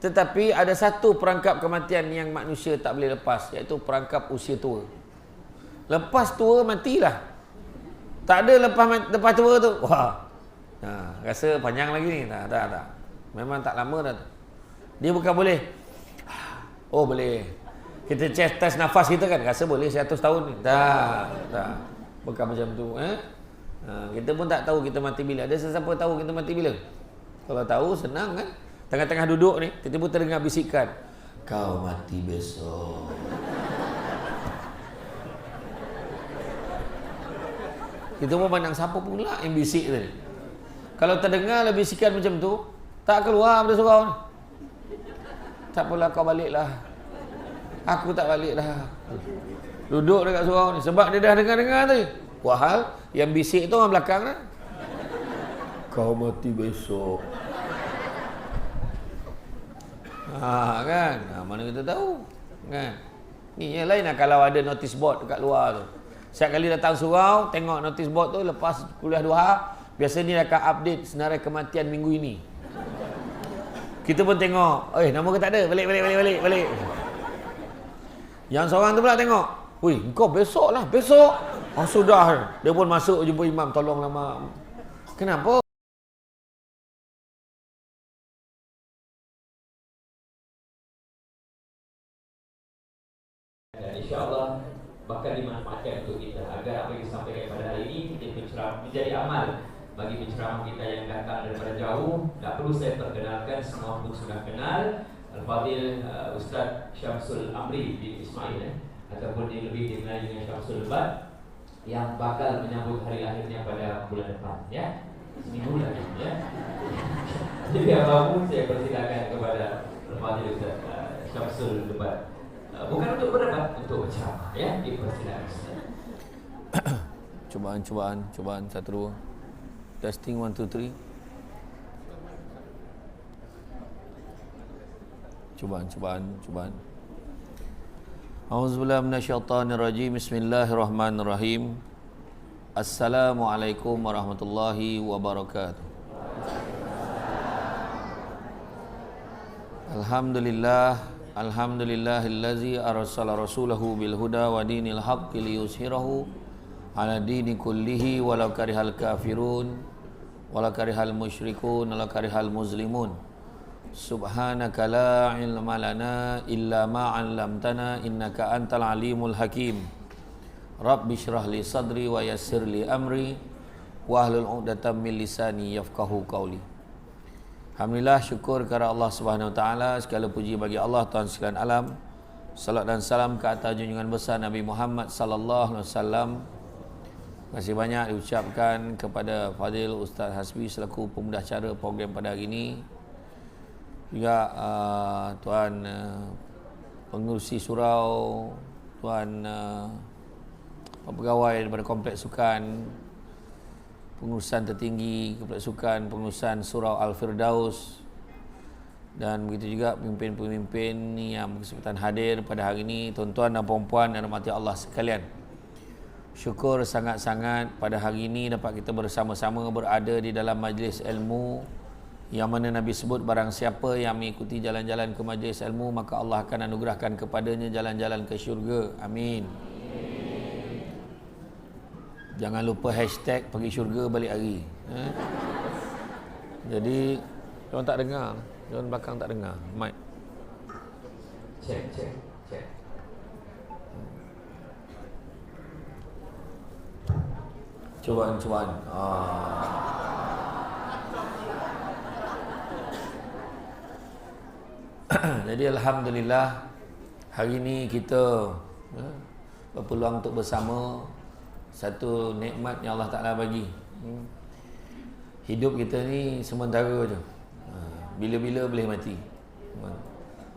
Tetapi ada satu perangkap kematian yang manusia tak boleh lepas, iaitu perangkap usia tua. Lepas tua matilah. Tak ada lepas tua tu. Wah. Rasa panjang lagi ni. Tak. Memang tak lama dah tu. Dia bukan boleh. Oh boleh. Kita tes nafas kita kan, rasa boleh 100 tahun ni. Tak. Bukan macam tu. Kita pun tak tahu kita mati bila. Ada sesiapa tahu kita mati bila? Kalau tahu senang kan. Tengah-tengah duduk ni, tiba-tiba terdengar bisikan, kau mati besok. Kita pun pandang siapa pula yang bisik tadi. Kalau terdengar bisikan macam tu, tak keluar pada surau ni. Tak apalah, kau baliklah. Aku tak baliklah. Duduk dekat surau ni sebab dia dah dengar-dengar tadi. Wahal yang bisik tu orang belakang dah. Kau mati besok. Kan? Mana kita tahu kan? Ni yang lain lah kalau ada notice board dekat luar tu. Setiap kali datang surau, tengok notice board tu, lepas kuliah duha, biasanya dia akan update senarai kematian minggu ini. Kita pun tengok, nama ke tak ada? Balik. Yang seorang tu pula tengok, engkau besok lah, besok. Sudah. Dia pun masuk jumpa imam, tolonglah mak. Kenapa? InsyaAllah bahkan dimanfaatkan untuk kita agar apa yang disampaikan pada hari ini menjadi amal bagi penceramah kita yang datang daripada jauh. Tak perlu saya perkenalkan, semua pun sudah kenal Al-Fadhil Ustaz Syamsul Amri bin Ismail ataupun dia lebih dikenal dengan Syamsul Lebat yang bakal menyambut hari lahirnya pada bulan depan, ya. Seminggu lagi, ya. Jadi apapun saya persilakan kepada Al-Fadhil Ustaz Syamsul Lebat. Bukan untuk berdebat, untuk berceramah, ya. Dipersilakan. Cubaan 1 2. Testing 1 2 3. Cubaan. Auzubillahi minasyaitonirrajim. Bismillahirrahmanirrahim. Assalamualaikum warahmatullahi wabarakatuh. Alhamdulillahillazi arsala rasulahu bil huda wa dinil haqqi liyuzhirahu ala dini kullihi walau karihal kafirun walau karihal musyrikun walau karihal muslimun. Subhanaka la ilma lana illa ma 'allamtana innaka antal alimul hakim. Rabbi shrah li sadri wa yassir li amri wa hlul 'uqdatam min lisani yafqahu qawli. Alhamdulillah, syukur kepada Allah Subhanahu Wa Taala, segala puji bagi Allah Tuhan sekalian alam. Salat dan salam ke atas junjungan besar Nabi Muhammad sallallahu alaihi wasallam. Terima kasih banyak diucapkan kepada Fadil Ustaz Hasbi selaku pemudah acara program pada hari ini. Juga tuan pengurusi surau, tuan pegawai daripada kompleks sukan, pengurusan tertinggi Kompleks Sukan, pengurusan Surau Al-Firdaus, dan begitu juga pemimpin-pemimpin yang berkesempatan hadir pada hari ini, tuan-tuan dan puan-puan dan rahmati Allah sekalian. Syukur sangat-sangat pada hari ini dapat kita bersama-sama berada di dalam majlis ilmu yang mana Nabi sebut barang siapa yang mengikuti jalan-jalan ke majlis ilmu maka Allah akan anugerahkan kepadanya jalan-jalan ke syurga. Amin. Jangan lupa hashtag pergi syurga balik hari. Jadi orang tak dengar, orang belakang tak dengar. Mic. Cek. Cubaan. Jadi alhamdulillah hari ini kita berpeluang untuk bersama. Satu nikmat yang Allah Ta'ala bagi. Hidup kita ni sementara je. Bila-bila boleh mati.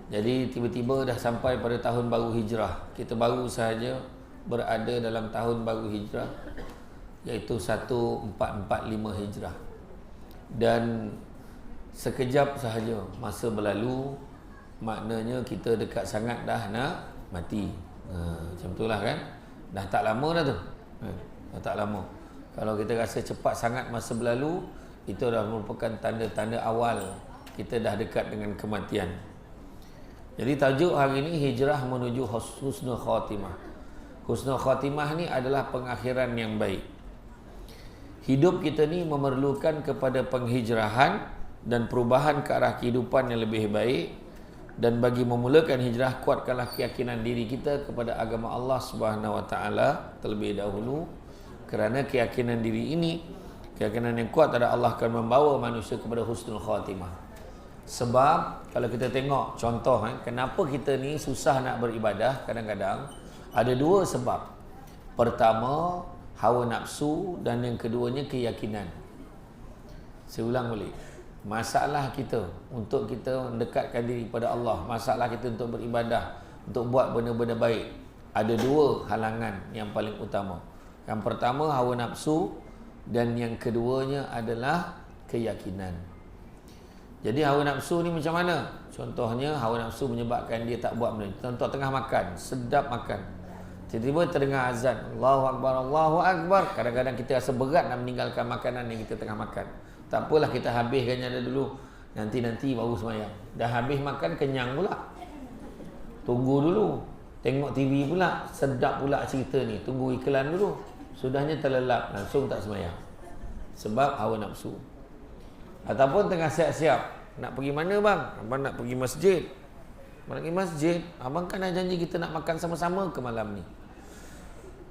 Jadi tiba-tiba dah sampai pada tahun baru hijrah. Kita baru sahaja berada dalam tahun baru hijrah, iaitu 1445 hijrah. Dan sekejap sahaja masa berlalu, maknanya kita dekat sangat dah nak mati. Macam itulah kan. Dah tak lama dah tu. Tak lama. Kalau kita rasa cepat sangat masa berlalu, itu dah merupakan tanda-tanda awal kita dah dekat dengan kematian. Jadi tajuk hari ini hijrah menuju husnul khatimah. Husnul khatimah ni adalah pengakhiran yang baik. Hidup kita ni memerlukan kepada penghijrahan dan perubahan ke arah kehidupan yang lebih baik. Dan bagi memulakan hijrah, kuatkanlah keyakinan diri kita kepada agama Allah Subhanahu Wa Taala terlebih dahulu. Kerana keyakinan diri ini, keyakinan yang kuat pada Allah akan membawa manusia kepada husnul khatimah. Sebab kalau kita tengok contoh kenapa kita ni susah nak beribadah, kadang-kadang ada dua sebab. Pertama, hawa nafsu, dan yang keduanya keyakinan. Saya ulang balik. Masalah kita untuk kita mendekatkan diri pada Allah, masalah kita untuk beribadah, untuk buat benda-benda baik, ada dua halangan yang paling utama. Yang pertama hawa nafsu, dan yang keduanya adalah keyakinan. Jadi hawa nafsu ni macam mana? Contohnya hawa nafsu menyebabkan dia tak buat benda. Contoh tengah makan, sedap makan, tiba-tiba terdengar azan, Allahu Akbar, Allahu Akbar. Kadang-kadang kita rasa berat nak meninggalkan makanan yang kita tengah makan. Tak apalah, kita habiskannya dulu. Nanti baru semayang. Dah habis makan, kenyang pula. Tunggu dulu. Tengok TV pula, sedap pula cerita ni. Tunggu iklan dulu. Sudahnya terlelap, langsung tak semayang. Sebab hawa nafsu. Ataupun tengah siap-siap, nak pergi mana bang? Abang nak pergi masjid. Abang nak pergi masjid. Abang kan dah janji kita nak makan sama-sama ke malam ni.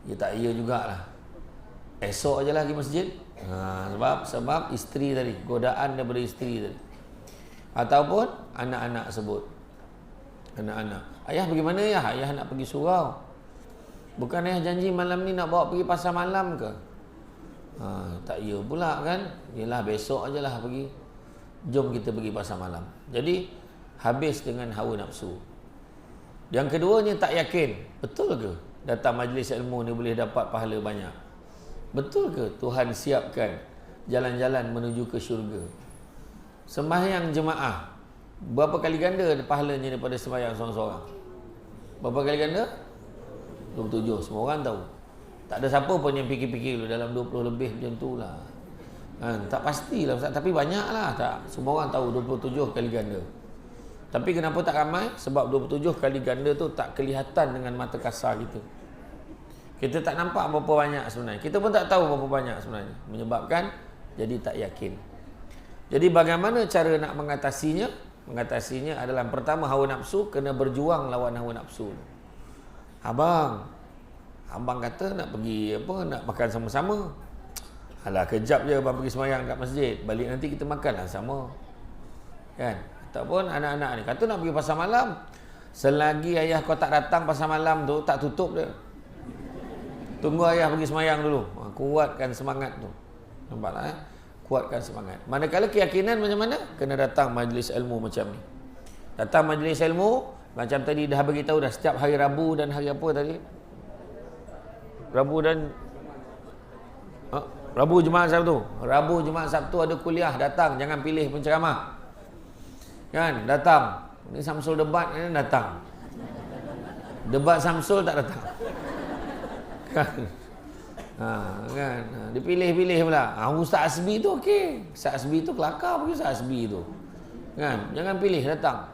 Ya tak iya jugalah. Esok aja lah pergi masjid. Sebab isteri tadi, godaan daripada isteri tadi. Ataupun anak-anak sebut. Anak-anak, ayah pergi mana ya? Ayah nak pergi surau. Bukan ayah janji malam ni nak bawa pergi pasar malam ke? Tak iya pula kan. Yelah besok aja lah pergi. Jom kita pergi pasar malam. Jadi habis dengan hawa nafsu. Yang keduanya tak yakin. Betul ke datang majlis ilmu ni boleh dapat pahala banyak? Betul ke Tuhan siapkan jalan-jalan menuju ke syurga? Sembahyang jemaah berapa kali ganda pahalanya daripada sembahyang seorang-seorang? Berapa kali ganda? 27. Semua orang tahu. Tak ada siapa pun yang fikir-fikir dulu dalam 20 lebih macam tu lah. Tak pastilah Ustaz, tapi banyak lah. Tak, semua orang tahu 27 kali ganda. Tapi kenapa tak ramai? Sebab 27 kali ganda tu tak kelihatan dengan mata kasar kita. Kita tak nampak berapa banyak sebenarnya. Kita pun tak tahu berapa banyak sebenarnya. Menyebabkan jadi tak yakin. Jadi bagaimana cara nak mengatasinya? Mengatasinya adalah pertama hawa nafsu, kena berjuang lawan hawa nafsu. Abang kata nak pergi nak makan sama-sama. Alah kejap je abang pergi sembahyang kat masjid, balik nanti kita makanlah sama. Kan? Ataupun anak-anak ni kata nak pergi pasar malam. Selagi ayah kau tak datang pasar malam tu, tak tutup dia. Tunggu ayah pergi sembahyang dulu. Kuatkan semangat tu. Nampak tak? Kuatkan semangat. Manakala keyakinan macam mana? Kena datang majlis ilmu macam ni. Datang majlis ilmu, macam tadi dah beritahu dah, setiap hari Rabu dan hari apa tadi? Rabu Jumaat Sabtu. Rabu Jumaat Sabtu ada kuliah, datang, jangan pilih penceramah. Kan, datang. Ni Samsul debat ni datang. Debat Samsul tak datang. Kan. Kan. Dipilih-pilih pula. Ustaz Asbi tu okey. Ustaz Asbi tu kelakar pergi Ustaz Asbi tu. Kan, jangan pilih, datang.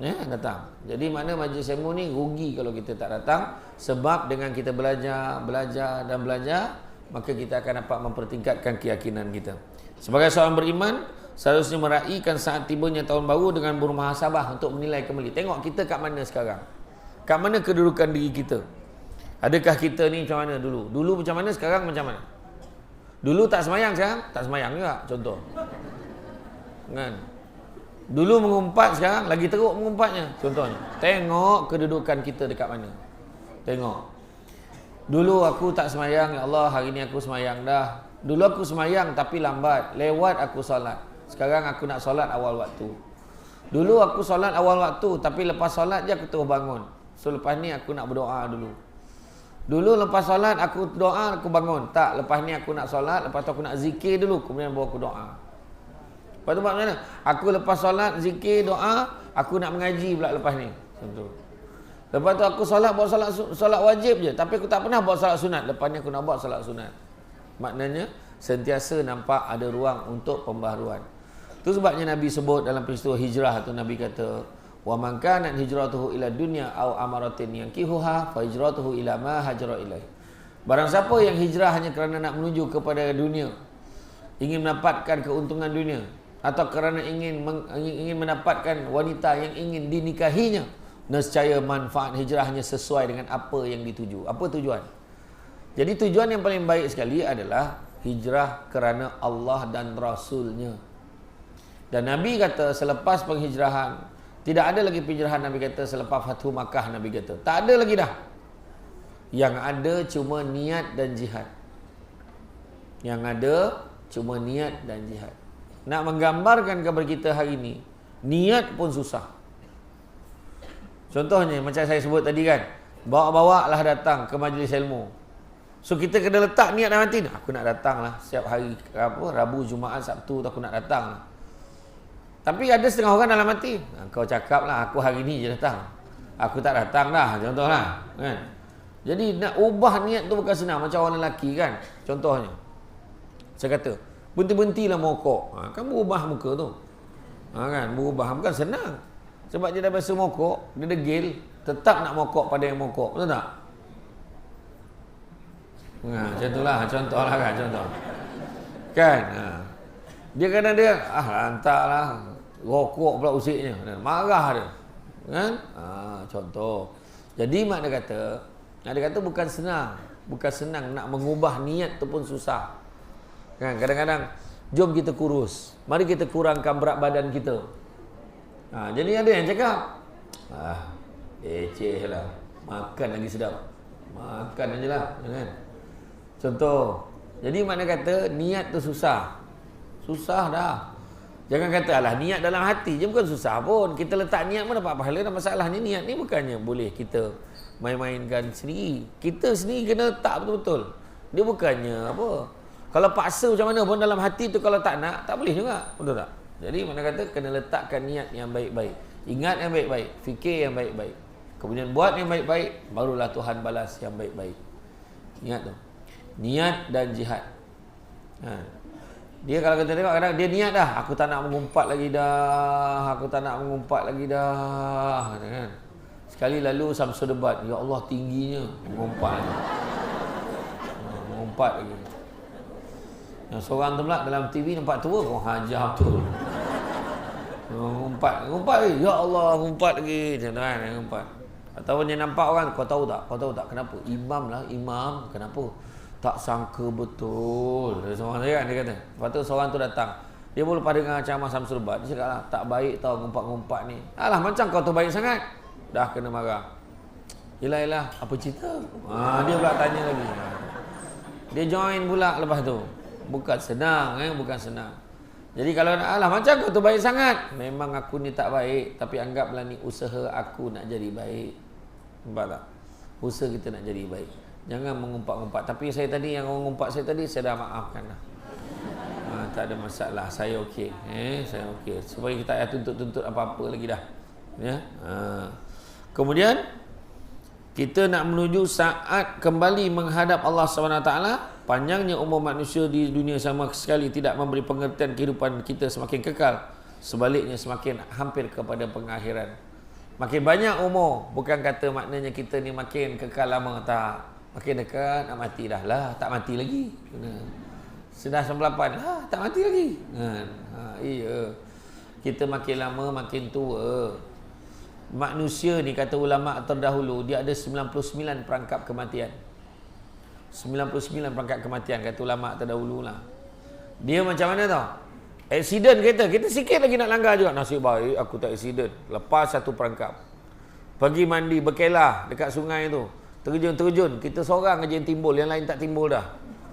Datang. Jadi mana majlis ilmu ni rugi kalau kita tak datang, sebab dengan kita belajar, maka kita akan dapat mempertingkatkan keyakinan kita. Sebagai seorang beriman, seharusnya meraihkan saat tibanya tahun baru dengan bermuhasabah untuk menilai kembali. Tengok kita kat mana sekarang. Kat mana kedudukan diri kita? Adakah kita ni macam mana dulu? Dulu macam mana, sekarang macam mana? Dulu tak semayang, sekarang tak semayang juga, contoh. Kan? Dulu mengumpat, sekarang lagi teruk mengumpatnya. Contohnya, tengok kedudukan kita dekat mana. Tengok. Dulu aku tak semayang, ya Allah, hari ni aku semayang dah. Dulu aku semayang tapi lambat, lewat aku solat. Sekarang aku nak solat awal waktu. Dulu aku solat awal waktu, tapi lepas solat je aku terus bangun. So lepas ni aku nak berdoa dulu. Dulu lepas solat aku doa, aku bangun. Tak, lepas ni aku nak solat, lepas tu aku nak zikir dulu, kemudian baru aku doa. Lepas tu macam mana? Aku lepas solat, zikir, doa, aku nak mengaji pula lepas ni. Contoh. Lepas tu aku solat, buat solat wajib je. Tapi aku tak pernah buat solat sunat. Lepas ni aku nak buat solat sunat. Maknanya, sentiasa nampak ada ruang untuk pembaharuan. Itu sebabnya Nabi sebut dalam peristiwa hijrah tu, Nabi kata, Wa man kanat hijratuhu ila dunya aw amaratin yankihuha fa hijratuhu ila ma hajara ilaih. Barang siapa yang hijrah hanya kerana nak menuju kepada dunia, ingin mendapatkan keuntungan dunia, atau kerana ingin mendapatkan wanita yang ingin dinikahinya, nescaya manfaat hijrahnya sesuai dengan apa yang dituju. Apa tujuan? Jadi tujuan yang paling baik sekali adalah hijrah kerana Allah dan Rasulnya. Dan Nabi kata selepas penghijrahan, tidak ada lagi penghijrahan. Nabi kata selepas Fathu Makkah, Nabi kata tak ada lagi dah. Yang ada cuma niat dan jihad. Yang ada cuma niat dan jihad. Nak menggambarkan kepada kita hari ini, niat pun susah. Contohnya macam saya sebut tadi kan, bawa-bawa lah datang ke majlis ilmu. So kita kena letak niat dalam hati, aku nak datang lah setiap hari, Rabu, Jumaat, Sabtu aku nak datang lah. Tapi ada setengah orang dalam hati, kau cakap lah aku hari ni je datang, aku tak datang dah, contohlah kan. Jadi nak ubah niat tu bukan senang. Macam orang lelaki kan, contohnya saya kata berhenti-berhentilah mokok, kan berubah muka tu, kan berubah, bukan senang. Sebab dia dah biasa mokok, dia degil, tetap nak mokok pada yang mokok, betul tak? Macam itulah, contohlah kan, contoh kan, dia kadang dia lantaklah rokok pula usiknya, marah dia kan, contoh. Jadi mak dia kata bukan senang nak mengubah niat tu pun susah kan. Kadang-kadang jom kita kurus, mari kita kurangkan berat badan kita. Jadi ada yang cakap leceh lah, makan lagi sedap, makan aje lah kan. Contoh. Jadi makna kata niat tu susah dah. Jangan kata alah niat dalam hati je bukan susah pun. Kita letak niat pun dapat pahala. Dan masalahnya niat ni bukannya boleh kita main-mainkan sendiri. Kita sendiri kena letak betul-betul. Dia bukannya apa, kalau paksa macam mana pun dalam hati tu kalau tak nak, tak boleh juga. Betul tak? Jadi makna kata kena letakkan niat yang baik-baik, ingat yang baik-baik, fikir yang baik-baik, kemudian buat yang baik-baik, barulah Tuhan balas yang baik-baik. Ingat tu, niat dan jihad. Dia kalau kita tengok kadang dia niat dah, aku tak nak mengumpat lagi dah, kan? Sekali lalu Samsul debat, ya Allah tingginya mengumpat lagi. Yang seorang tu pula dalam TV nampak tua, kau hajar betul. Ngumpat lagi, ya Allah ngumpat lagi, macam tu kan, ngumpat. Ataupun dia nampak orang, kau tahu tak kenapa? Imam, kenapa? Tak sangka betul. Seorang dia kan, dia kata. Lepas tu seorang tu datang. Dia pun lepas dengar ceramah Samsul Debat, dia cakap lah, tak baik tau ngumpat-ngumpat ni. Alah, macam kau tu baik sangat. Dah kena marah. Yelah, apa cerita? Dia pula tanya lagi. Dia join pula lepas tu. Bukan senang. Jadi kalau alah, macam kau tu baik sangat. Memang aku ni tak baik, tapi anggaplah ni usaha aku nak jadi baik. Nampak tak? Usaha kita nak jadi baik. Jangan mengumpat-ngumpat. Tapi saya tadi, yang orang ngumpat saya tadi, saya dah maafkan dah. Tak ada masalah. Saya okey. Saya okey. Supaya kita tak tuntut-tuntut apa-apa lagi dah. Ya. Kemudian kita nak menuju saat kembali menghadap Allah SWT. Panjangnya umur manusia di dunia sama sekali tidak memberi pengertian kehidupan kita semakin kekal. Sebaliknya semakin hampir kepada pengakhiran. Makin banyak umur, bukan kata maknanya kita ni makin kekal lama, tak. Makin dekat nak mati dah lah, tak mati lagi. Sudah 98 lah, tak mati lagi. Iya. Kita makin lama makin tua. Manusia ni kata ulama terdahulu, dia ada 99 perangkap kematian. 99 perangkap kematian kata ulama terdahulu lah. Dia macam mana tau? Aksiden kita sikit lagi nak langgar juga. Nasib baik aku tak aksiden. Lepas satu perangkap. Pergi mandi berkelah dekat sungai tu. Terjun, kita seorang aja yang timbul, yang lain tak timbul dah.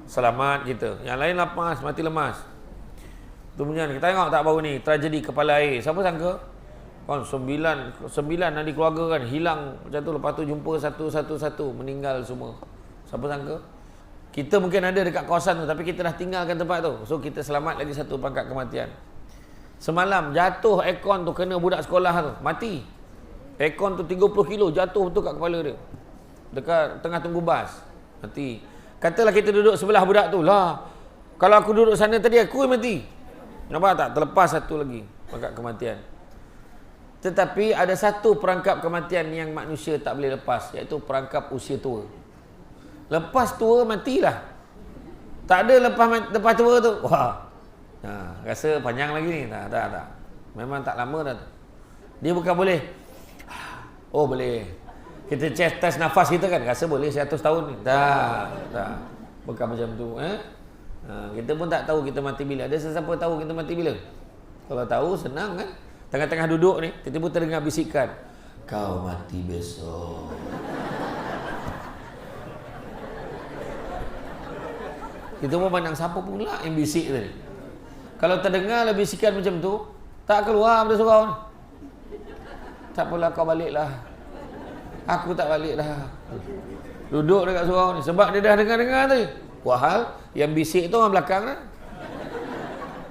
Selamat kita. Yang lain lepas, mati lemas. Kemudian kita tengok tak baru ni, tragedi kepala air. Siapa sangka? Kan 9 ahli keluarga kan hilang macam tu, lepas tu jumpa satu-satu meninggal semua. Siapa sangka? Kita mungkin ada dekat kawasan tu, tapi kita dah tinggalkan tempat tu. So kita selamat lagi satu pangkat kematian. Semalam jatuh aircon tu kena budak sekolah tu, mati. Aircon tu 30 kilo jatuh betul kat kepala dia. Dekat tengah tunggu bas, mati. Katalah kita duduk sebelah budak tu lah. Kalau aku duduk sana tadi aku mati. Nampak tak? Terlepas satu lagi pangkat kematian. Tetapi ada satu perangkap kematian yang manusia tak boleh lepas, iaitu perangkap usia tua. Lepas tua matilah. Tak ada lepas tua tu. Wah. Rasa panjang lagi ni. Tak. Memang tak lama dah. Dia bukan boleh. Oh boleh. Kita test nafas kita kan, rasa boleh 100 tahun ni. Tak. Bukan macam tu. Kita pun tak tahu kita mati bila. Ada sesiapa tahu kita mati bila? Kalau tahu senang kan. Tengah-tengah duduk ni, tiba-tiba terdengar bisikan, kau mati besok. Kita pun pandang siapa pula yang bisik tadi. Kalau terdengar bisikan macam tu, tak keluar pada surau ni. Tak apalah, kau baliklah. Aku tak baliklah. Duduk dekat surau ni sebab dia dah dengar-dengar tadi. Wahal yang bisik tu orang belakang dah.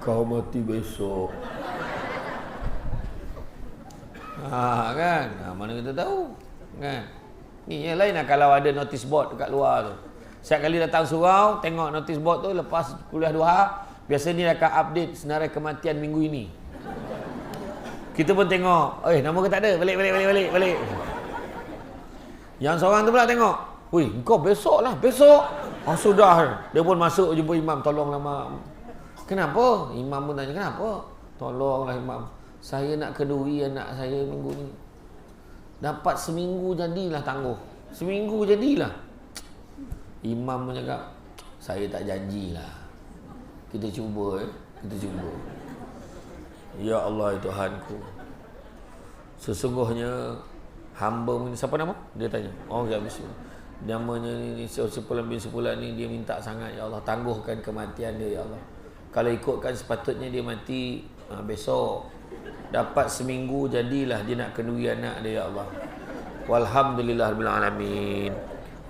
Kau mati besok. Kan? Mana kita tahu kan? Ni yang lain lah kalau ada notice board dekat luar tu. Setiap kali datang surau, tengok notice board tu, lepas kuliah duha, biasa ni akan update senarai kematian minggu ini. Kita pun tengok, nama ke tak ada? Balik. Yang seorang tu pula tengok, engkau besok lah, besok. Sudah. Dia pun masuk jumpa imam, tolonglah imam. Kenapa? Imam pun tanya, kenapa? Tolonglah imam. Saya nak kedui anak saya minggu ni. Dapat seminggu jadilah tangguh. Seminggu jadilah. Imam pun cakap, saya tak janjilah. Kita cuba. Ya Allah Tuhanku, sesungguhnya hamba ni, siapa nama? Dia tanya. Ya bismillah. Namanya ni sepulan bin sepulan ni, dia minta sangat, ya Allah, tangguhkan kematian dia, ya Allah. Kalau ikutkan sepatutnya dia mati besok. Dapat seminggu jadilah dia nak kenduri anak dia, ya Allah. Walhamdulillahirabbil alamin.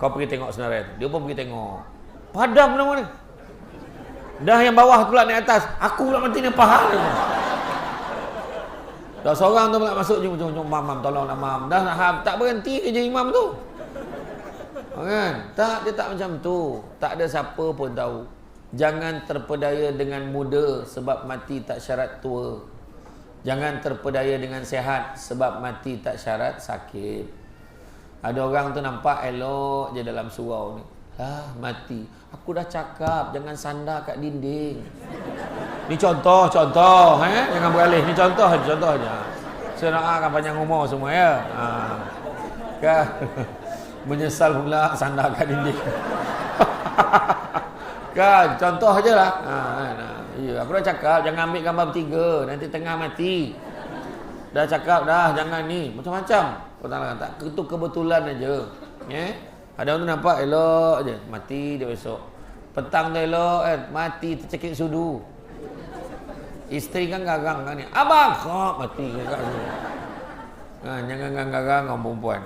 Kau pergi tengok senarai tu. Dia pun pergi tengok. Padam nama dia. Dah yang bawah pula naik atas. Aku pula mati ni paha dia. Dah seorang tu pula masuk jom mam tolonglah mam. Dah tak berhenti kerja imam tu. Kan? Tak, dia tak macam tu. Tak ada siapa pun tahu. Jangan terpedaya dengan muda sebab mati tak syarat tua. Jangan terpedaya dengan sehat sebab mati tak syarat sakit. Ada orang tu nampak elok je dalam surau ni. Mati. Aku dah cakap jangan sandar kat dinding. Ni contoh. Jangan beralih. Ni contoh aja. Saya akan panjang umur semua ya. Kan? Menyesal pula sandar kat dinding. Kan? Contoh je lah. Ya, aku dah cakap jangan ambil gambar bertiga, nanti tengah mati. Dah cakap dah jangan ni, macam-macam. Tak, itu kebetulan aja. Ada orang tu nampak elok je, mati dia besok. Petang tu elok mati tercekik sudu. Isteri kan garang kan ni. Abang, mati kat sini. Jangan garang orang perempuan,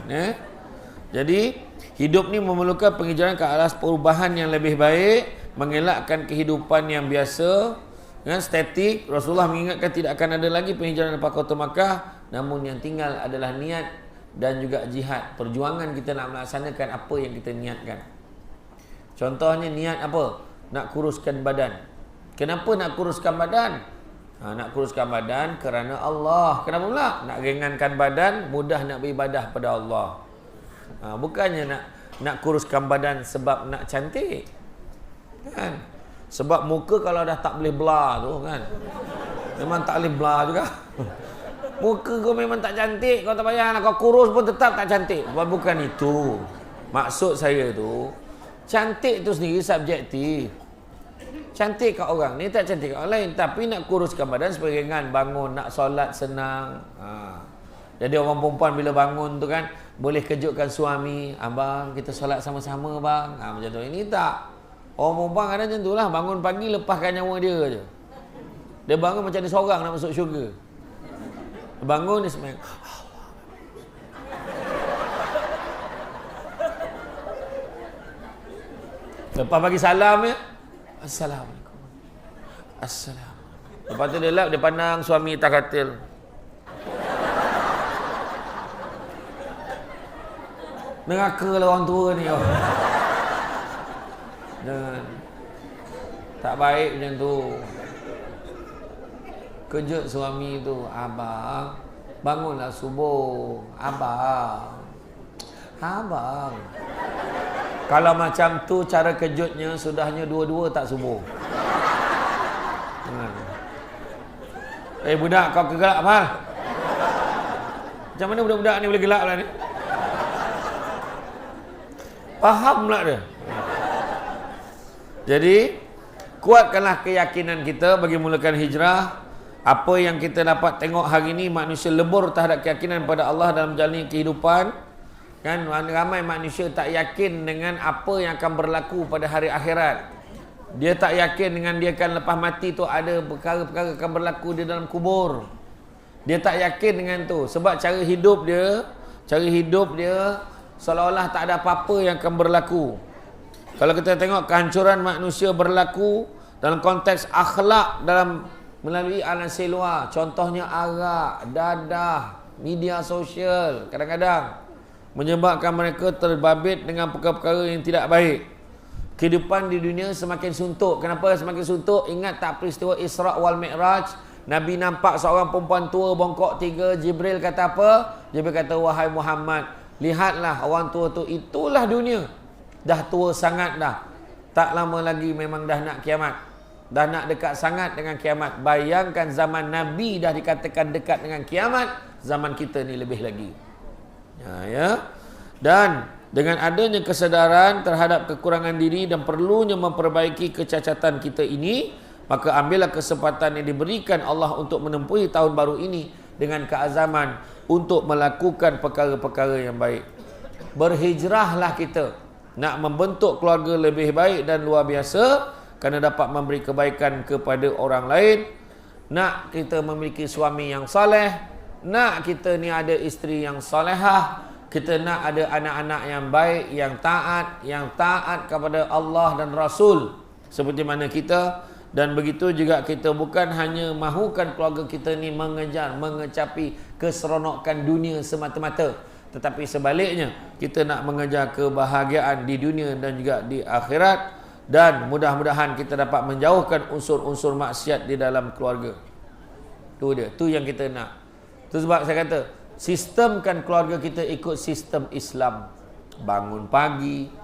Jadi, hidup ni memerlukan pengejaran ke arah perubahan yang lebih baik. Mengelakkan kehidupan yang biasa dengan statik. Rasulullah mengingatkan tidak akan ada lagi penghijrahan lepas kota Makkah, namun yang tinggal adalah niat dan juga jihad. Perjuangan kita nak melaksanakan apa yang kita niatkan. Contohnya niat apa? Nak kuruskan badan. Kenapa nak kuruskan badan? Nak kuruskan badan kerana Allah. Kenapa pula? Nak ringankan badan, mudah nak beribadah pada Allah. Bukannya nak kuruskan badan sebab nak cantik. Kan? Sebab muka kalau dah tak boleh blur tu kan, memang tak boleh blur juga. Muka kau memang tak cantik, kau tak payah nak kau kurus pun tetap tak cantik. Bukan itu maksud saya tu. Cantik tu sendiri subjektif. Cantik kat orang ni tak cantik kat orang lain. Tapi nak kuruskan badan supaya ringan, bangun nak solat senang. Jadi orang perempuan bila bangun tu kan boleh kejutkan suami, abang kita solat sama-sama bang. Macam tu. Ini tak. Orang perempuan kadang macam tu lah. Bangun pagi lepaskan nyawa dia je. Dia bangun macam dia seorang nak masuk syurga. Dia bangun dia semayang. Lepas bagi salam ya. Assalamualaikum. Assalamualaikum. Lepas tu dia lap, dia pandang suami atas katil. Neraka lah orang tua ni. Dan tak baik macam tu. Kejut suami tu, abang Bangunlah subuh. Abang. Kalau macam tu cara kejutnya, sudahnya dua-dua tak subuh. Budak, kau kegelak apa? Macam mana budak-budak ni boleh gelak lah ni? Faham pula dia. Jadi kuatkanlah keyakinan kita bagi mulakan hijrah. Apa yang kita dapat tengok hari ini, manusia lebur terhadap keyakinan pada Allah dalam menjalani kehidupan. Kan ramai manusia tak yakin dengan apa yang akan berlaku pada hari akhirat. Dia tak yakin dengan dia akan lepas mati tu ada perkara-perkara akan berlaku di dalam kubur. Dia tak yakin dengan tu sebab cara hidup dia seolah-olah tak ada apa-apa yang akan berlaku. Kalau kita tengok kehancuran manusia berlaku dalam konteks akhlak dalam melalui alansi luar, contohnya arak, dadah, media sosial kadang-kadang menyebabkan mereka terbabit dengan perkara-perkara yang tidak baik. Kehidupan di dunia semakin suntuk. Kenapa semakin suntuk? Ingat tak peristiwa Isra' wal Mi'raj? Nabi nampak seorang perempuan tua bongkok 3. Jibril kata apa? Jibril kata, wahai Muhammad, lihatlah orang tua tu, itulah dunia. Dah tua sangat dah. Tak lama lagi memang dah nak kiamat. Dah nak dekat sangat dengan kiamat. Bayangkan zaman Nabi dah dikatakan dekat dengan kiamat, zaman kita ni lebih lagi. Dan dengan adanya kesedaran terhadap kekurangan diri dan perlunya memperbaiki kecacatan kita ini, maka ambillah kesempatan yang diberikan Allah untuk menempuhi tahun baru ini dengan keazaman untuk melakukan perkara-perkara yang baik. Berhijrahlah kita nak membentuk keluarga lebih baik dan luar biasa kerana dapat memberi kebaikan kepada orang lain. Nak kita memiliki suami yang soleh, nak kita ni ada isteri yang solehah, kita nak ada anak-anak yang baik, yang taat kepada Allah dan Rasul seperti mana kita. Dan begitu juga kita bukan hanya mahukan keluarga kita ni mengecapi keseronokan dunia semata-mata, tetapi sebaliknya kita nak mengejar kebahagiaan di dunia dan juga di akhirat. Dan mudah-mudahan kita dapat menjauhkan unsur-unsur maksiat di dalam keluarga. Tu dia, tu yang kita nak. Tu sebab saya kata, sistemkan keluarga kita ikut sistem Islam. Bangun pagi,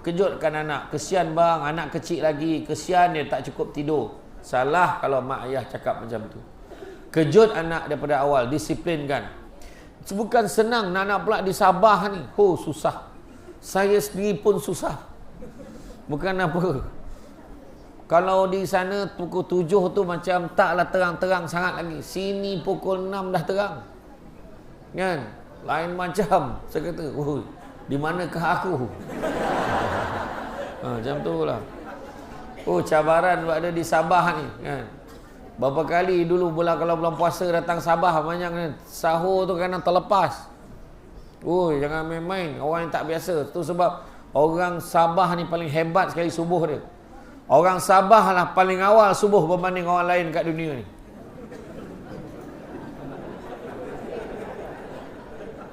kejutkan anak. Kesian bang, anak kecil lagi, kesian dia tak cukup tidur. Salah kalau mak ayah cakap macam tu. Kejut anak daripada awal, disiplinkan. Bukan senang nak pula di Sabah ni. Susah. Saya sendiri pun susah. Bukan apa. Kalau di sana pukul 7 tu macam taklah terang-terang sangat lagi. Sini pukul 6 dah terang. Kan? Lain macam. Saya kata, di manakah aku? Macam tu lah. Cabaran ada di Sabah ni. Kan? Berapa kali dulu kalau bulan puasa datang Sabah, banyak kan? Sahur tu kadang terlepas. Jangan main-main. Orang yang tak biasa. Tu sebab orang Sabah ni paling hebat sekali subuh dia. Orang Sabah lah paling awal subuh berbanding orang lain kat dunia ni.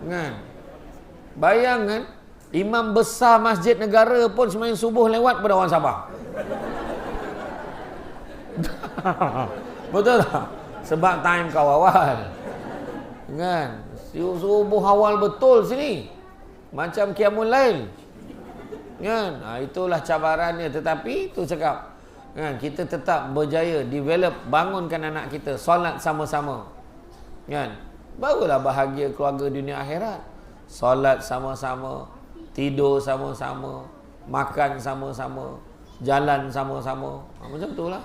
Kan? Bayangkan, imam besar masjid negara pun sembahyang subuh lewat pada orang Sabah. Betul tak? Sebab time kau awal. Kan? Subuh awal betul sini. Macam qiyamul lail. Kan? Itulah cabarannya. Tetapi tu cakap, kan, kita tetap berjaya develop, bangunkan anak kita solat sama-sama. Kan? Barulah bahagia keluarga dunia akhirat. Solat sama-sama, tidur sama-sama, makan sama-sama, jalan sama-sama. Macam itulah.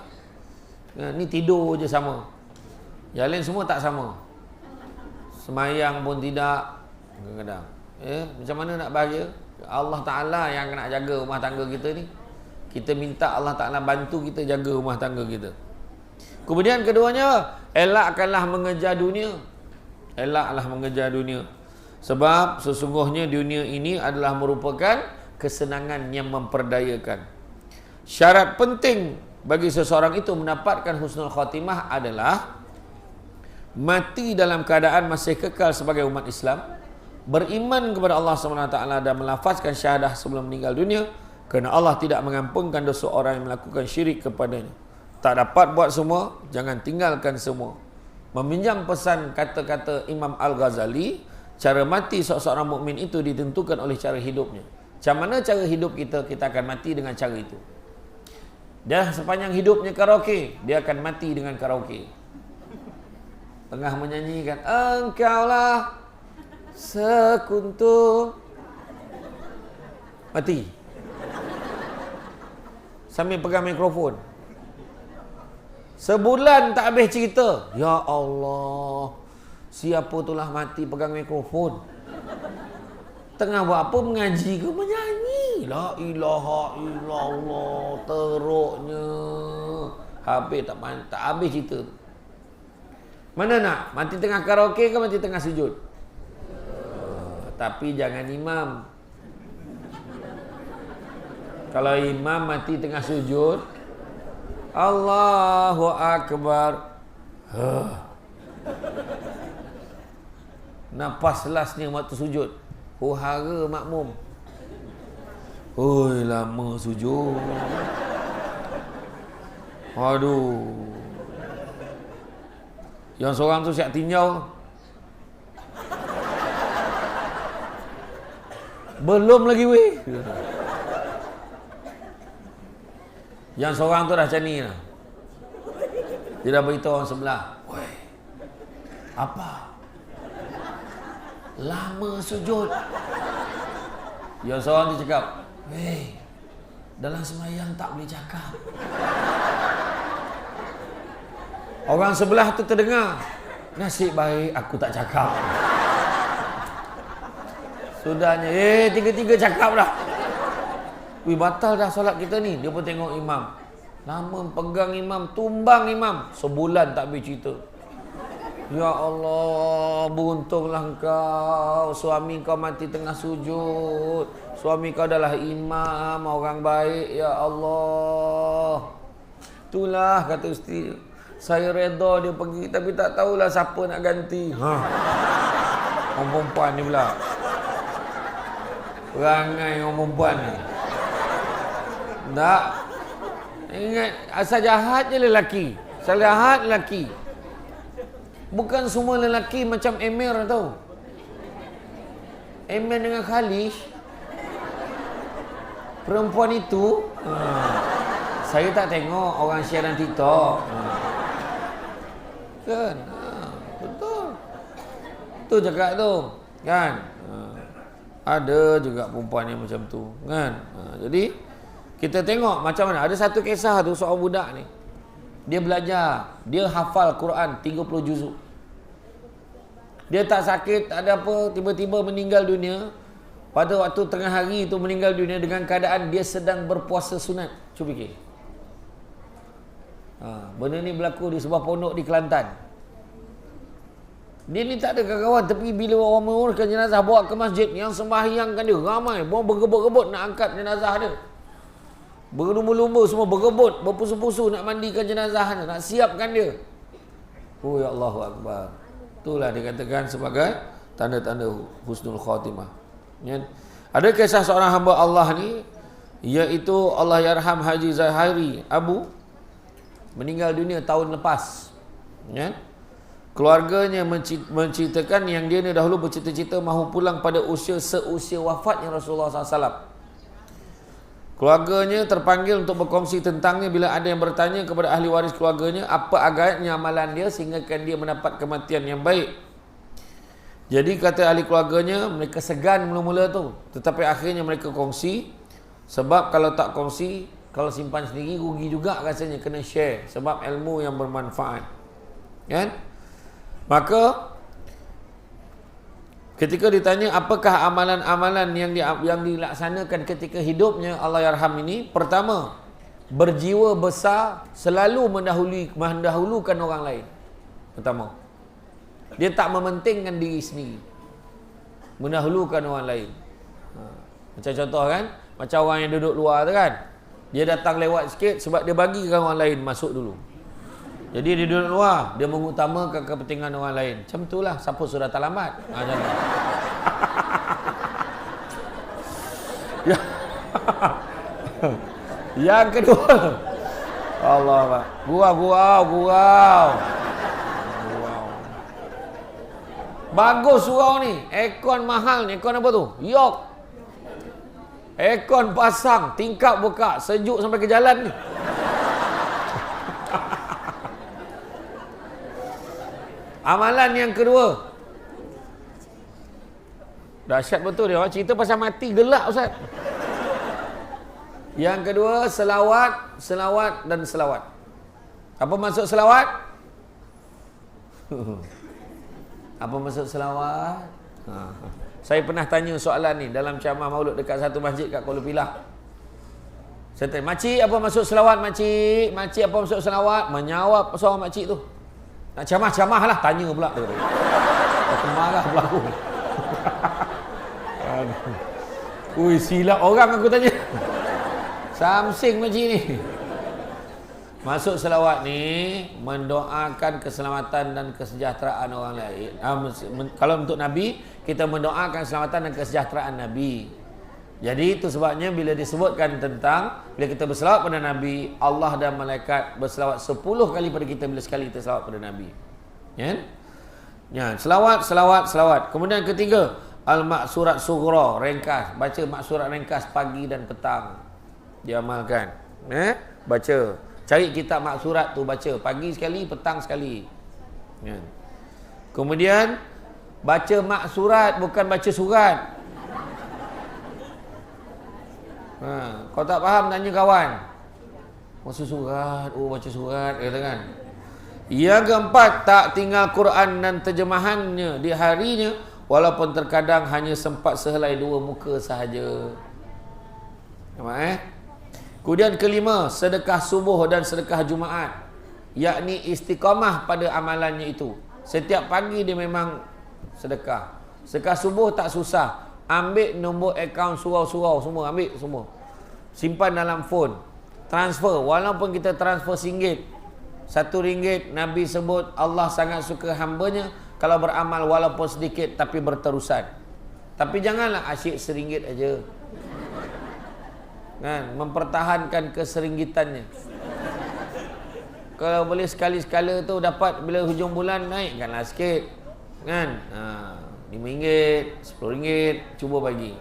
Ni tidur je sama. Yang lain semua tak sama. Semayang pun tidak. Kadang-kadang. Macam mana nak bahagia? Allah Ta'ala yang nak jaga rumah tangga kita ni. Kita minta Allah Ta'ala bantu kita jaga rumah tangga kita. Kemudian keduanya, elakkanlah mengejar dunia. Elaklah mengejar dunia. Sebab sesungguhnya dunia ini adalah merupakan kesenangan yang memperdayakan. Syarat penting bagi seseorang itu mendapatkan husnul khatimah adalah mati dalam keadaan masih kekal sebagai umat Islam, beriman kepada Allah SWT dan melafazkan syahadah sebelum meninggal dunia, kerana Allah tidak mengampunkan dosa orang yang melakukan syirik kepadanya. Tak dapat buat semua, jangan tinggalkan semua. meminjam pesan kata-kata Imam Al-Ghazali, cara mati seorang mukmin itu ditentukan oleh cara hidupnya. Macam mana cara hidup kita, kita akan mati dengan cara itu. Dah sepanjang hidupnya karaoke, dia akan mati dengan karaoke. Tengah menyanyikan, engkaulah sekuntum, mati sambil pegang mikrofon. Sebulan tak habis cerita, ya Allah, siapa tulah mati pegang mikrofon. Tengah buat apa, mengaji ke menyanyi? La ilaha illallah, teruknya. Habis tak habis cerita. Mana nak? Mati tengah karaoke ke mati tengah sujud? Tapi jangan imam. Kalau imam mati tengah sujud, Allahu Akbar. Napas lasnya waktu sujud. Hara makmum. Oi, lama sujud. Aduh. Yang seorang tu siap tinjau. Belum lagi weh. Yang seorang tu dah macam ni lah. Dia dah beritahu orang sebelah. Weh, apa? Lama sujud. Yang seorang tu cakap, weh, dalam sembahyang tak boleh cakap. Orang sebelah tu terdengar, nasib baik aku tak cakap. Sudahnya, tiga-tiga cakap dah. Wih, batal dah solat kita ni. Dia pun tengok imam. Lama pegang imam, tumbang imam. Sebulan tak habis cerita. Ya Allah, beruntunglah engkau. Suami kau mati tengah sujud. Suami kau adalah imam, orang baik. Ya Allah. Itulah kata isteri. Saya reda dia pergi, tapi tak tahulah siapa nak ganti. Orang perempuan ni pula. Perangai orang perempuan ni. Tak. Ingat, asal jahat je lelaki. Asal jahat lelaki. Bukan semua lelaki macam Emir tau. Emir dengan Khalid, perempuan itu, saya tak tengok orang share dalam TikTok. Kan? Betul. Tu cakap tu. Kan? Ada juga perempuan yang macam tu. Kan? Jadi, kita tengok macam mana. Ada satu kisah tu, seorang budak ni. Dia belajar. Dia hafal Quran 30 juzuk. Dia tak sakit, tak ada apa. Tiba-tiba meninggal dunia. Pada waktu tengah hari itu meninggal dunia dengan keadaan dia sedang berpuasa sunat. Cuba fikir. Benda ni berlaku di sebuah pondok di Kelantan. Dia ni tak ada kawan, tapi bila orang menguruskan jenazah bawa ke masjid, yang sembahyangkan dia ramai. Mereka bergebut-gebut nak angkat jenazah dia. Berlumba-lumba semua bergebut, berpusu-pusu nak mandikan jenazah dia, nak siapkan dia. Oh ya Allahu Akbar. Itulah dikatakan sebagai tanda-tanda husnul khatimah. Ya. Ada kisah seorang hamba Allah ni, iaitu Allah yarham Haji Zahiri Abu, meninggal dunia tahun lepas. Ya. Keluarganya menceritakan yang dia ni dahulu bercita-cita mahu pulang pada seusia wafatnya Rasulullah SAW. Keluarganya terpanggil untuk berkongsi tentangnya bila ada yang bertanya kepada ahli waris keluarganya apa agaknya amalan dia sehinggakan dia mendapat kematian yang baik. Jadi kata ahli keluarganya, mereka segan mula-mula tu, tetapi akhirnya mereka kongsi. Sebab kalau tak kongsi, kalau simpan sendiri rugi juga rasanya, kena share sebab ilmu yang bermanfaat. Kan? Maka ketika ditanya apakah amalan-amalan yang dilaksanakan ketika hidupnya Allah yarham ini, pertama, berjiwa besar, selalu mendahulukan orang lain. Pertama, dia tak mementingkan diri sendiri, mendahulukan orang lain. Macam contoh kan, macam orang yang duduk luar tu kan, dia datang lewat sikit sebab dia bagikan orang lain masuk dulu. Jadi dia duduk luar, dia mengutamakan kepentingan orang lain. Macam itulah, siapa sudah terlambat. Macam tu. Yang kedua, Allah, gurau. Bagus surau ni. Aircon mahal ni. Aircon apa tu? Yok. Aircon pasang, tingkap buka, sejuk sampai ke jalan ni. Amalan yang kedua. Dahsyat betul dia. Cerita pasal mati gelap Ustaz. Yang kedua, selawat, selawat dan selawat. Apa maksud selawat? Apa maksud selawat? Saya pernah tanya soalan ni dalam ceramah maulud dekat satu masjid kat Kuala Pilah. Saya tanya, makcik apa maksud selawat makcik? Makcik apa maksud selawat? Menjawab seorang makcik tu. Nak ceramah-ceramah lah, tanya pula tu. Marah pula aku. Ui, silap orang aku tanya. Samsing makcik ni. Masuk selawat ni mendoakan keselamatan dan kesejahteraan orang lain. Kalau untuk Nabi, kita mendoakan keselamatan dan kesejahteraan Nabi. Jadi itu sebabnya bila disebutkan tentang bila kita berselawat pada Nabi, Allah dan malaikat berselawat 10 kali pada kita bila sekali kita selawat pada Nabi. Ya? Ya, selawat, selawat, selawat. Kemudian ketiga, al-maksurat sughra, ringkas. Baca maksurat ringkas pagi dan petang. Diamalkan. Baca. Cari kitab maksurat tu baca. Pagi sekali, petang sekali. Ya. Kemudian, baca maksurat bukan baca surat. Kau tak faham, tanya kawan. Maksud surat, baca surat, kata kan. Yang keempat, tak tinggal Quran dan terjemahannya di harinya, walaupun terkadang hanya sempat sehelai 2 muka sahaja. Nampak Kemudian kelima, sedekah subuh dan sedekah Jumaat, yakni istiqamah pada amalannya itu. Setiap pagi dia memang sedekah. Sedekah subuh tak susah. Ambil nombor akaun surau-surau semua, ambil semua. Simpan dalam phone. Transfer, walaupun kita transfer RM1. RM1, Nabi sebut Allah sangat suka hambanya kalau beramal walaupun sedikit tapi berterusan. Tapi janganlah asyik RM1 aja. Kan, mempertahankan keseringgitannya. Kalau boleh sekali-sekala tu dapat bila hujung bulan, naikkanlah sikit. Kan? RM5, RM10, cuba bagi.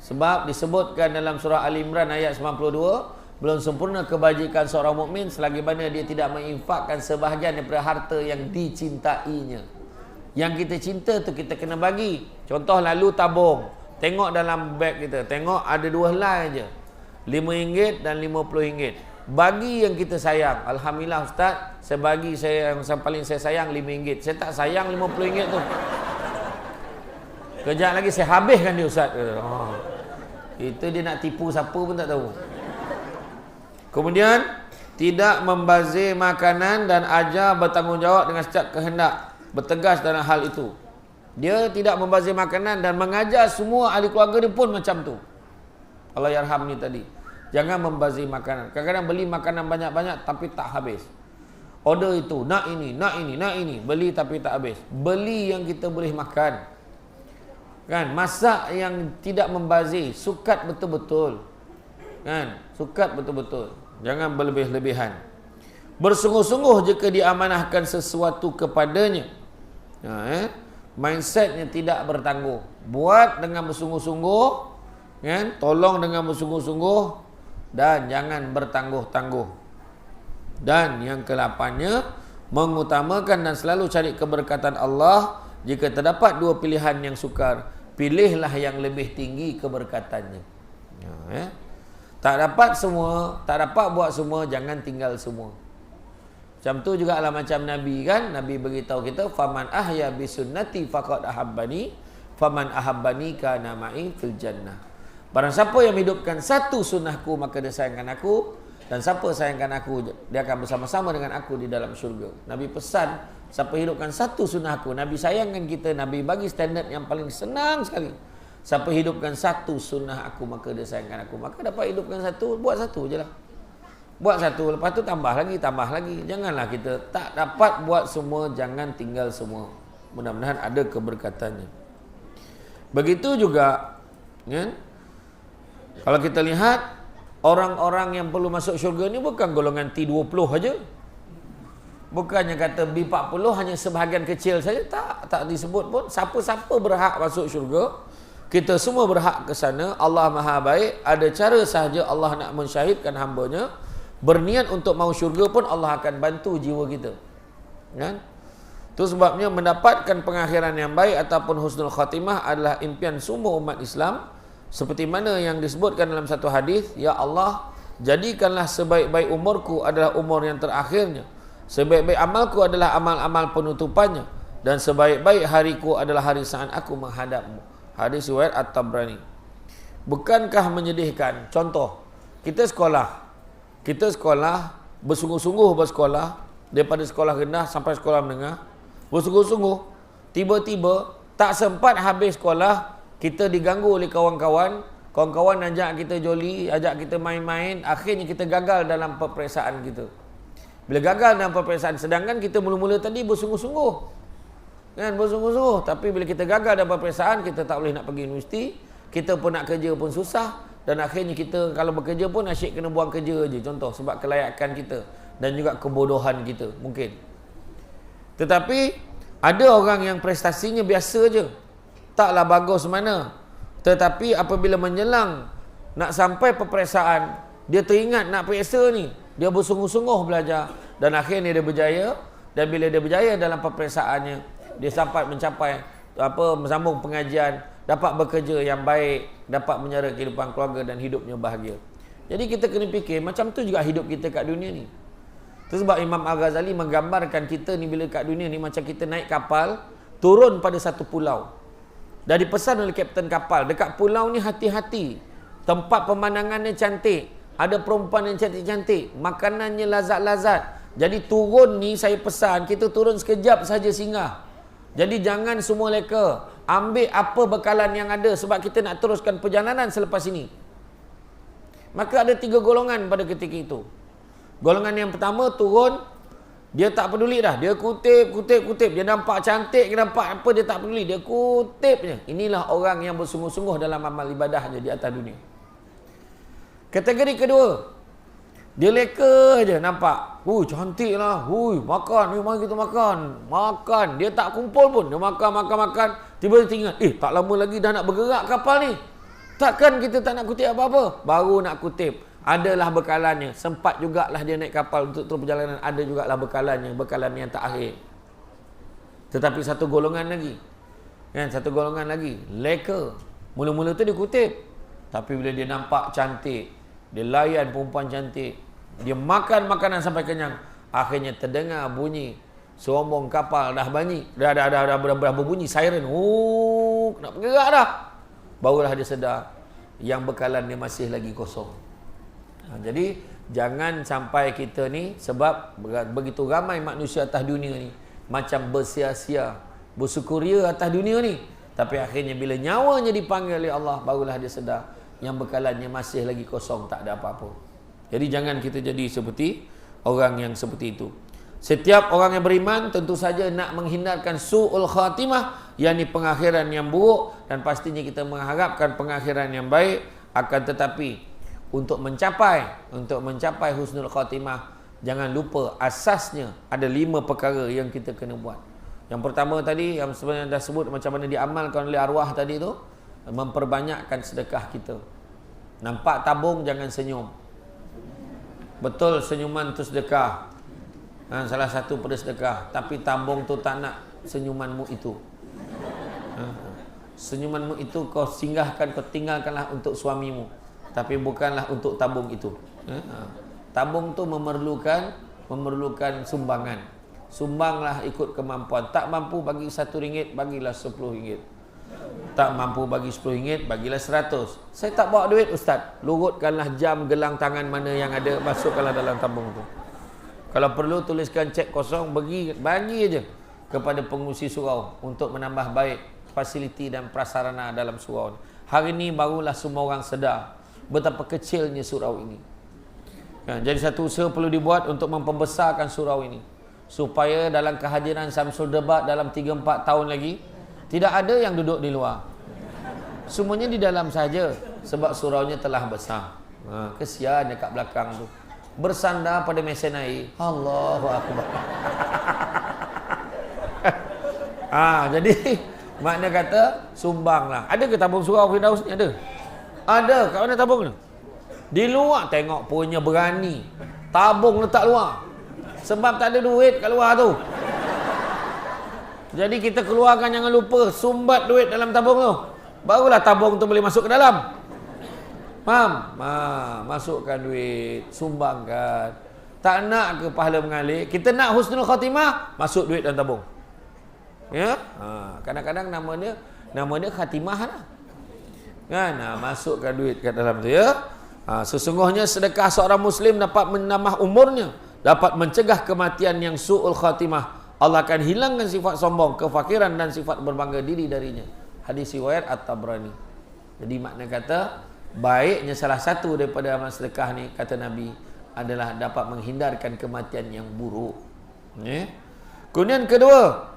Sebab disebutkan dalam surah Al Imran ayat 92, belum sempurna kebajikan seorang mukmin selagi mana dia tidak menginfakkan sebahagian daripada harta yang dicintainya. Yang kita cinta tu kita kena bagi. Contoh lalu tabung. Tengok dalam beg kita, tengok ada 2 helai je. RM5 dan RM50. Bagi yang kita sayang. Alhamdulillah Ustaz, saya bagi saya yang paling saya sayang RM5. Saya tak sayang RM50 tu. Kejap lagi saya habiskan dia Ustaz. Itu dia nak tipu siapa pun tak tahu. Kemudian tidak membazir makanan dan ajar bertanggungjawab dengan setiap kehendak. Bertegas dalam hal itu. Dia tidak membazir makanan dan mengajar semua ahli keluarga dia pun macam tu. Allah yarham ni tadi. Jangan membazir makanan. Kadang-kadang beli makanan banyak-banyak tapi tak habis. Order itu, nak ini, nak ini, nak ini. Beli tapi tak habis. Beli yang kita boleh makan. Kan, masak yang tidak membazir, sukat betul-betul. Kan, sukat betul-betul. Jangan berlebih-lebihan. Bersungguh-sungguh jika diamanahkan sesuatu kepadanya. Mindsetnya tidak bertangguh. Buat dengan bersungguh-sungguh, kan? Tolong dengan bersungguh-sungguh dan jangan bertangguh-tangguh. Dan yang ke-8-nya, mengutamakan dan selalu cari keberkatan Allah. Jika terdapat 2 pilihan yang sukar, pilihlah yang lebih tinggi keberkatannya. Tak dapat semua, tak dapat buat semua, jangan tinggal semua. Macam tu juga lah macam Nabi kan. Nabi beritahu kita, faman ahya bisunnati faqad ahabbani, faman ahabbani kana ma'i fil jannah. Barang siapa yang hidupkan satu sunnahku, maka dia sayangkan aku, dan siapa sayangkan aku, dia akan bersama-sama dengan aku di dalam syurga. Nabi pesan, siapa hidupkan satu sunnahku, Nabi sayangkan kita, Nabi bagi standard yang paling senang sekali. Siapa hidupkan satu sunnah aku, maka dia sayangkan aku. Maka dapat hidupkan satu, buat satu je lah. Buat satu, lepas tu tambah lagi, tambah lagi. Janganlah kita tak dapat buat semua, jangan tinggal semua. Mudah-mudahan ada keberkatannya. Begitu juga, kan? Kalau kita lihat, orang-orang yang perlu masuk syurga ni bukan golongan T20 aja. Bukannya kata B40 hanya sebahagian kecil saja, tak disebut pun. Siapa-siapa berhak masuk syurga. Kita semua berhak ke sana. Allah Maha Baik. Ada cara sahaja Allah nak mensyahidkan hamba-Nya. Berniat untuk mau syurga pun Allah akan bantu jiwa kita. Kan? Itu sebabnya mendapatkan pengakhiran yang baik ataupun husnul khatimah adalah impian semua umat Islam. Seperti mana yang disebutkan dalam satu hadis, ya Allah, jadikanlah sebaik-baik umurku adalah umur yang terakhirnya. Sebaik-baik amalku adalah amal-amal penutupannya. Dan sebaik-baik hariku adalah hari saat aku menghadapmu. Hadis riwayat At-Tabrani. Bukankah menyedihkan? Contoh, kita sekolah, bersungguh-sungguh bersekolah, daripada sekolah rendah sampai sekolah menengah, bersungguh-sungguh, tiba-tiba tak sempat habis sekolah, kita diganggu oleh kawan-kawan ajak kita joli, ajak kita main-main, akhirnya kita gagal dalam peperiksaan kita. Bila gagal dalam peperiksaan, sedangkan kita mula-mula tadi bersungguh-sungguh, kan, bersungguh-sungguh, tapi bila kita gagal dalam peperiksaan, kita tak boleh nak pergi universiti, kita pun nak kerja pun susah, dan akhirnya kita kalau bekerja pun asyik kena buang kerja je, contoh, sebab kelayakan kita dan juga kebodohan kita mungkin. Tetapi ada orang yang prestasinya biasa je, taklah bagus mana, tetapi apabila menjelang nak sampai peperiksaan, dia teringat nak periksa ni, dia bersungguh-sungguh belajar dan akhirnya dia berjaya. Dan bila dia berjaya dalam peperiksaannya, dia sampai mencapai sambung pengajian, dapat bekerja yang baik, dapat menyara kehidupan keluarga dan hidupnya bahagia. Jadi kita kena fikir macam tu juga hidup kita kat dunia ni. Itu sebab Imam Al-Ghazali menggambarkan kita ni bila kat dunia ni macam kita naik kapal, turun pada satu pulau. Dah dipesan oleh kapten kapal, dekat pulau ni hati-hati, tempat pemandangannya cantik, ada perempuan yang cantik-cantik, makanannya lazat-lazat. Jadi turun ni saya pesan, kita turun sekejap saja singgah. Jadi jangan semua leka, ambil apa bekalan yang ada sebab kita nak teruskan perjalanan selepas ini. Maka ada 3 golongan pada ketika itu. Golongan yang pertama turun, dia tak peduli dah, dia kutip. Dia nampak cantik, dia nampak apa, dia tak peduli, dia kutip je. Inilah orang yang bersungguh-sungguh dalam amal ibadahnya di atas dunia. Kategori kedua, dia leka je nampak, cantik lah, makan, mari kita makan. Dia tak kumpul pun, dia makan. Tiba-tiba ingat, tak lama lagi dah nak bergerak kapal ni, takkan kita tak nak kutip apa-apa? Baru nak kutip, adalah bekalannya. Sempat jugalah dia naik kapal untuk terus perjalanan, ada jugalah bekalan yang tak akhir. Tetapi satu golongan lagi, leka. Mula-mula tu dia kutip, tapi bila dia nampak cantik, dia layan perempuan cantik, dia makan makanan sampai kenyang, akhirnya terdengar bunyi serombong kapal dah berbunyi siren, nak bergerak dah. Barulah dia sedar yang bekalan dia masih lagi kosong. Jadi jangan sampai kita ni, sebab begitu ramai manusia atas dunia ni macam bersia-sia, bersyukuria atas dunia ni, tapi akhirnya bila nyawanya dipanggil oleh Allah, barulah dia sedar yang bekalannya masih lagi kosong, tak ada apa-apa. Jadi jangan kita jadi seperti orang yang seperti itu. Setiap orang yang beriman tentu saja nak menghindarkan su'ul khatimah, yakni pengakhiran yang buruk, dan pastinya kita mengharapkan pengakhiran yang baik. Akan tetapi untuk mencapai husnul khatimah, jangan lupa asasnya ada 5 perkara yang kita kena buat. Yang pertama tadi yang sebenarnya dah sebut macam mana diamalkan oleh arwah tadi tu, memperbanyakkan sedekah kita. Nampak tabung jangan senyum. Betul senyuman tu sedekah, salah satu pada sedekah, tapi tabung tu tak nak senyumanmu itu. Senyumanmu itu kau singgahkan, kau tinggalkanlah untuk suamimu, tapi bukanlah untuk tabung itu. Tabung tu memerlukan sumbangan. Sumbanglah ikut kemampuan. Tak mampu bagi RM1, bagilah RM10. Tak mampu bagi RM10, bagilah RM100. Saya tak bawa duit ustaz, lurutkanlah jam, gelang tangan mana yang ada, masukkanlah dalam tabung tu. Kalau perlu tuliskan cek kosong, bagi aja kepada pengurusi surau untuk menambah baik fasiliti dan prasarana dalam surau. Hari ini barulah semua orang sedar betapa kecilnya surau ini. Jadi satu usaha perlu dibuat untuk membesarkan surau ini, supaya dalam kehadiran Samsul Debat dalam 3-4 tahun lagi, tidak ada yang duduk di luar, semuanya di dalam saja, sebab suraunya telah besar. Kesian dekat belakang tu, bersandar pada mesin air. Allahu Akbar. Jadi makna kata sumbanglah. Ada ke tabung surau Firdaus ni? Ada. Ada. Kat mana tabung ni? Di luar. Tengok punya berani. Tabung letak luar. Sebab tak ada duit kat luar tu. Jadi kita keluarkan, jangan lupa sumbat duit dalam tabung tu. Barulah tabung tu boleh masuk ke dalam. Faham? Masukkan duit, sumbangkan. Tak nak ke pahala mengalir, kita nak husnul khatimah, masuk duit dalam tabung. Ya? Kadang-kadang nama dia khatimah lah. Kan? Masukkan duit kat dalam tu ya. Sesungguhnya sedekah seorang muslim dapat menambah umurnya, dapat mencegah kematian yang su'ul khatimah. Allah akan hilangkan sifat sombong, kefakiran dan sifat berbangga diri darinya. Hadis riwayat At-Tabrani. Jadi makna kata, baiknya salah satu daripada amal sedekah ni, kata Nabi, adalah dapat menghindarkan kematian yang buruk. Kemudian kedua,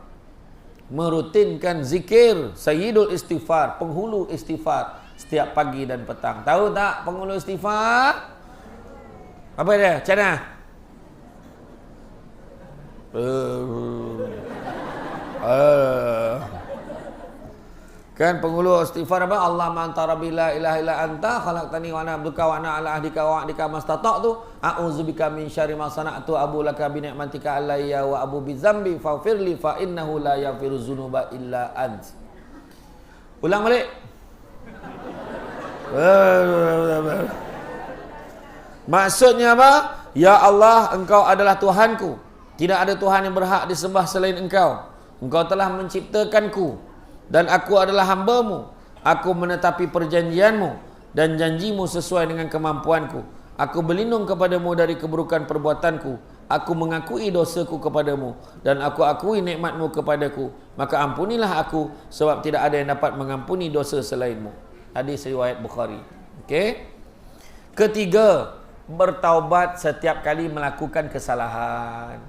merutinkan zikir sayyidul istighfar, penghulu istighfar setiap pagi dan petang. Tahu tak penghulu istighfar? Apa dia? Macam mana? Kan penghulu istighfar apa? Allahumma anta rabbi la ilaha illa anta khalaqtani wa ana abduka wa ana ala ahdika wa wa'dika mastata'tu a'udzubika min syarri ma sana'tu abu laka bi ni'matika alayya wa abu bi dzambi faghfirli fa innahu la yaghfiru dzunuba illa ant. Ulang balik. Maksudnya apa? Ya Allah, Engkau adalah Tuhanku. Tidak ada Tuhan yang berhak disembah selain Engkau. Engkau telah menciptakanku dan aku adalah hamba-Mu. Aku menetapi perjanjian-Mu dan janji-Mu sesuai dengan kemampuanku. Aku berlindung kepadamu dari keburukan perbuatanku. Aku mengakui dosaku kepadamu dan aku akui nikmat-Mu kepadaku. Maka ampunilah aku, sebab tidak ada yang dapat mengampuni dosa selain-Mu. Hadis riwayat Bukhari. Okey. Ketiga, bertaubat setiap kali melakukan kesalahan.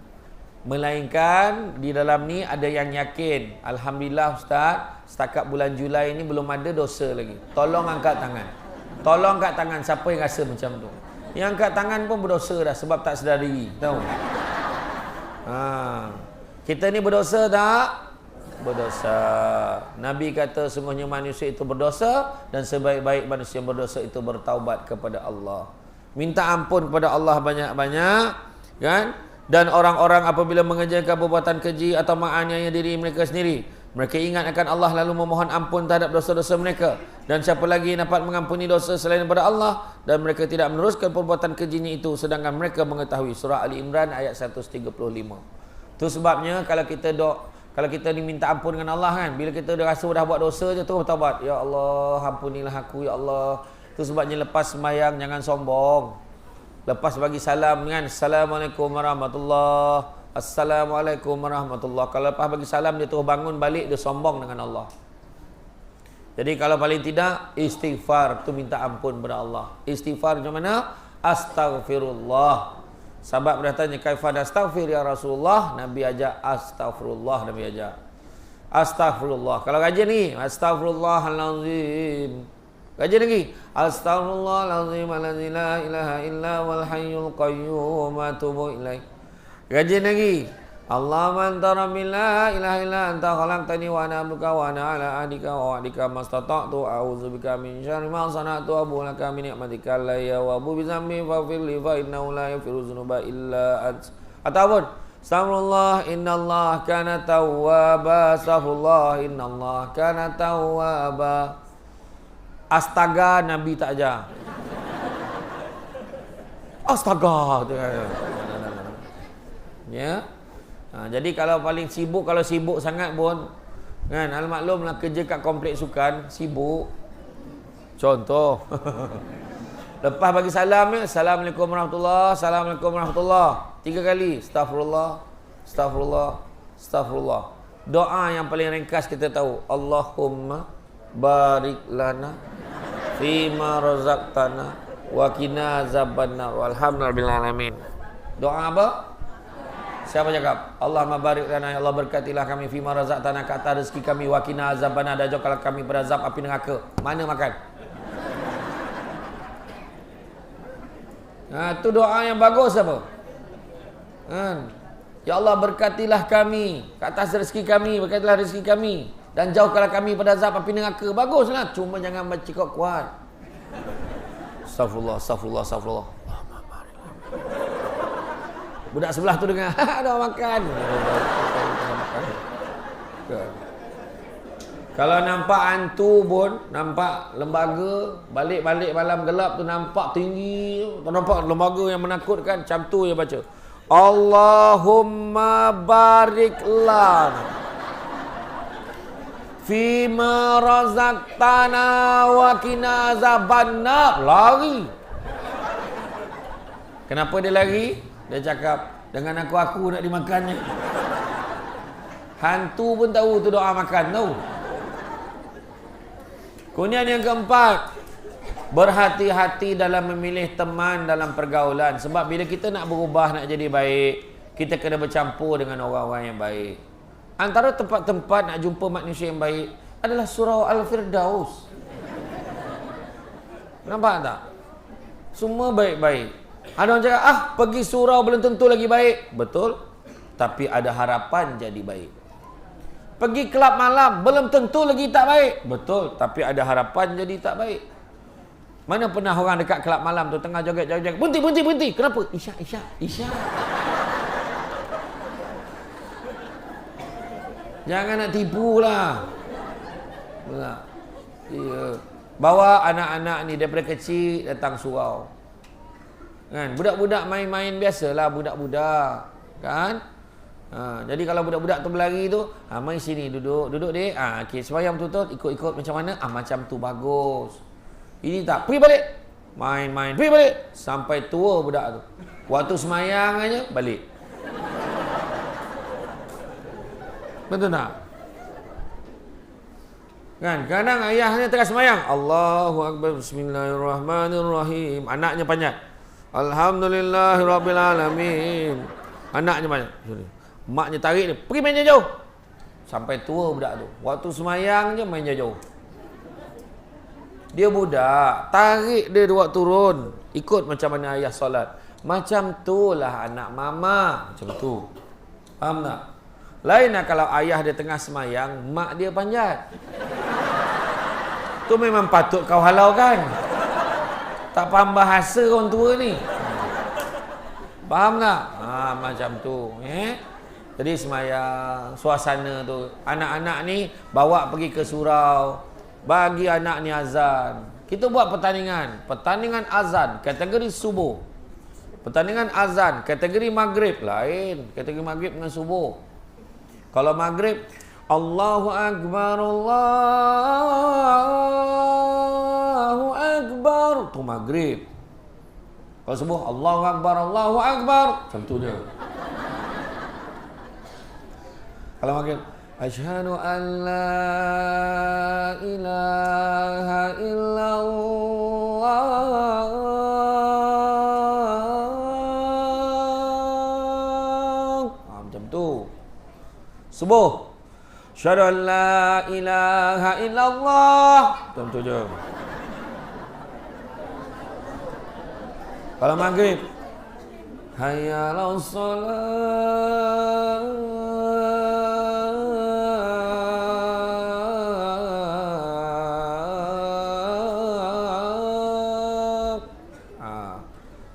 Melainkan di dalam ni ada yang yakin, alhamdulillah Ustaz, setakat bulan Julai ni belum ada dosa lagi. Tolong angkat tangan. Tolong angkat tangan siapa yang rasa macam tu. Yang angkat tangan pun berdosa dah sebab tak sedar diri, tahu. Kita ni berdosa tak? Berdosa. Nabi kata sungguhnya manusia itu berdosa dan sebaik-baik manusia yang berdosa itu bertaubat kepada Allah. Minta ampun kepada Allah banyak-banyak, kan? Dan orang-orang apabila mengerjakan perbuatan keji atau menganiaya diri mereka sendiri, mereka ingat akan Allah lalu memohon ampun terhadap dosa-dosa mereka. Dan siapa lagi yang dapat mengampuni dosa selain daripada Allah? Dan mereka tidak meneruskan perbuatan kejinya itu sedangkan mereka mengetahui. Surah Ali Imran ayat 135. Itu sebabnya kalau kita diminta ampun dengan Allah kan, bila kita dah rasa dah buat dosa je terus bertaubat. Ya Allah, ampunilah aku ya Allah. Itu sebabnya lepas sembahyang jangan sombong. Lepas bagi salam kan, Assalamualaikum warahmatullahi, Assalamualaikum warahmatullahi. Kalau lepas bagi salam dia terus bangun balik, dia sombong dengan Allah. Jadi kalau paling tidak istighfar tu minta ampun kepada Allah. Istighfar macam mana? Astaghfirullah. Sahabat bertanya, kaifa nastaghfir ya Rasulullah? Nabi ajak astaghfirullah, Nabi ajak. Astaghfirullah. Kalau kajian ni, astaghfirullahalazim. Kajian lagi. Astaghfirullahalazim allazi la ilaha illa wal hayyul qayyum wa atubu ilaih. Kajian lagi. Allahumma anta rabbi la ilaha illa anta khalaqtani wa ana abduka wa ana ala ahdika wa wa'dika mastata'tu a'udzubika min syarri ma sana'tu abu laka min ni'matika alayya wa abu bi dzambi faghfirli fa innahu la yaghfiru dzunuba illa ant. Ataupun Astaghfirullah innallah kana tawwaba. Astaghfirullah innallah kana tawwaba. Astaga Nabi tak ajar. Astaga. Ya. Jadi kalau paling sibuk, kalau sibuk sangat pun kan, al-maklumlah kerja kat kompleks sukan, sibuk. Contoh. Lepas bagi salam ya, Assalamualaikum warahmatullahi, Assalamualaikum warahmatullahi. 3 kali. Astaghfirullah, astaghfirullah, astaghfirullah. Doa yang paling ringkas kita tahu, Allahumma barik lana fima razaqtana wa qina azabannar walhamdulillahil alamin. Doa apa? Siapa cakap? Allahumma barik lana, ya Allah berkatilah kami fima razaqtana, kata rezeki kami, wa qina azabannar, dan jauhkanlah kami pada azab api neraka. Mana makan? Tu doa yang bagus apa? Ya Allah, berkatilah kami ke atas rezeki kami, berkatilah rezeki kami dan jauhkanlah kami pada azab api neraka. Baguslah, cuma jangan baca kuat. Astagfirullah, astagfirullah, astagfirullah. Budak sebelah tu dengar, dah makan. Kalau nampak hantu pun, nampak lembaga, balik-balik malam gelap tu nampak tinggi, nampak lembaga yang menakutkan, macam tu je baca. Allahumma barik lana fima razaqtana wa qina azabannar. Lari. Kenapa dia lari? Dia cakap, dengan aku nak dimakannya. Hantu pun tahu tu doa makan tahu. Kemudian yang keempat, berhati-hati dalam memilih teman dalam pergaulan. Sebab bila kita nak berubah, nak jadi baik, kita kena bercampur dengan orang-orang yang baik. Antara tempat-tempat nak jumpa manusia yang baik adalah surau Al-Firdaus. Nampak tak? Semua baik-baik. Ada orang cakap, pergi surau belum tentu lagi baik. Betul. Tapi ada harapan jadi baik. Pergi kelab malam belum tentu lagi tak baik. Betul. Tapi ada harapan jadi tak baik. Mana pernah orang dekat kelab malam tu tengah joget-joget, berhenti. Kenapa? Isyak. Jangan nak tipu lah. Ya. Bawa anak-anak ni daripada kecil datang surau. Kan? Budak-budak main-main biasalah budak-budak. Kan? Jadi kalau budak-budak tu berlari tu, main sini, duduk dek. Okey, sembahyang betul-betul, ikut-ikut macam mana? Macam tu bagus. Ini tak, pergi balik. Main-main, pergi balik. Sampai tua budak tu. Waktu sembahyang aja balik. Betul tak? Kan? Kadang ayahnya tengah sembahyang, Allahu Akbar, Bismillahirrahmanirrahim. Anaknya panjat, Alhamdulillahirrabbilalamin. Anaknya banyak. Maknya tarik dia, pergi main jauh. Sampai tua budak tu. Waktu semayang je main jauh. Dia budak, tarik dia waktu turun. Ikut macam mana ayah solat. Macam tu lah anak mama. Macam tu. Faham tak? Lain lah kalau ayah dia tengah semayang, mak dia panjat. Tu memang patut kau halau kan? Tak faham bahasa orang tua ni. Faham tak? Macam tu. Jadi semayang, suasana tu. Anak-anak ni bawa pergi ke surau. Bagi anak ni azan. Kita buat pertandingan. Pertandingan azan, kategori subuh. Pertandingan azan, kategori maghrib. Lain. Kategori maghrib dengan subuh. Kalau maghrib, Allahu Akbar, Allahu Akbar. Tu maghrib. Kalau subuh, Allahu Akbar, Allahu Akbar. Macam tu dia. Kalau maghrib, Asyhadu an la ilaha illallah. Macam tu. Subuh, Asyhadu an la ilaha illallah. Macam tu je. Kalau maghrib, hayya 'alas shalah.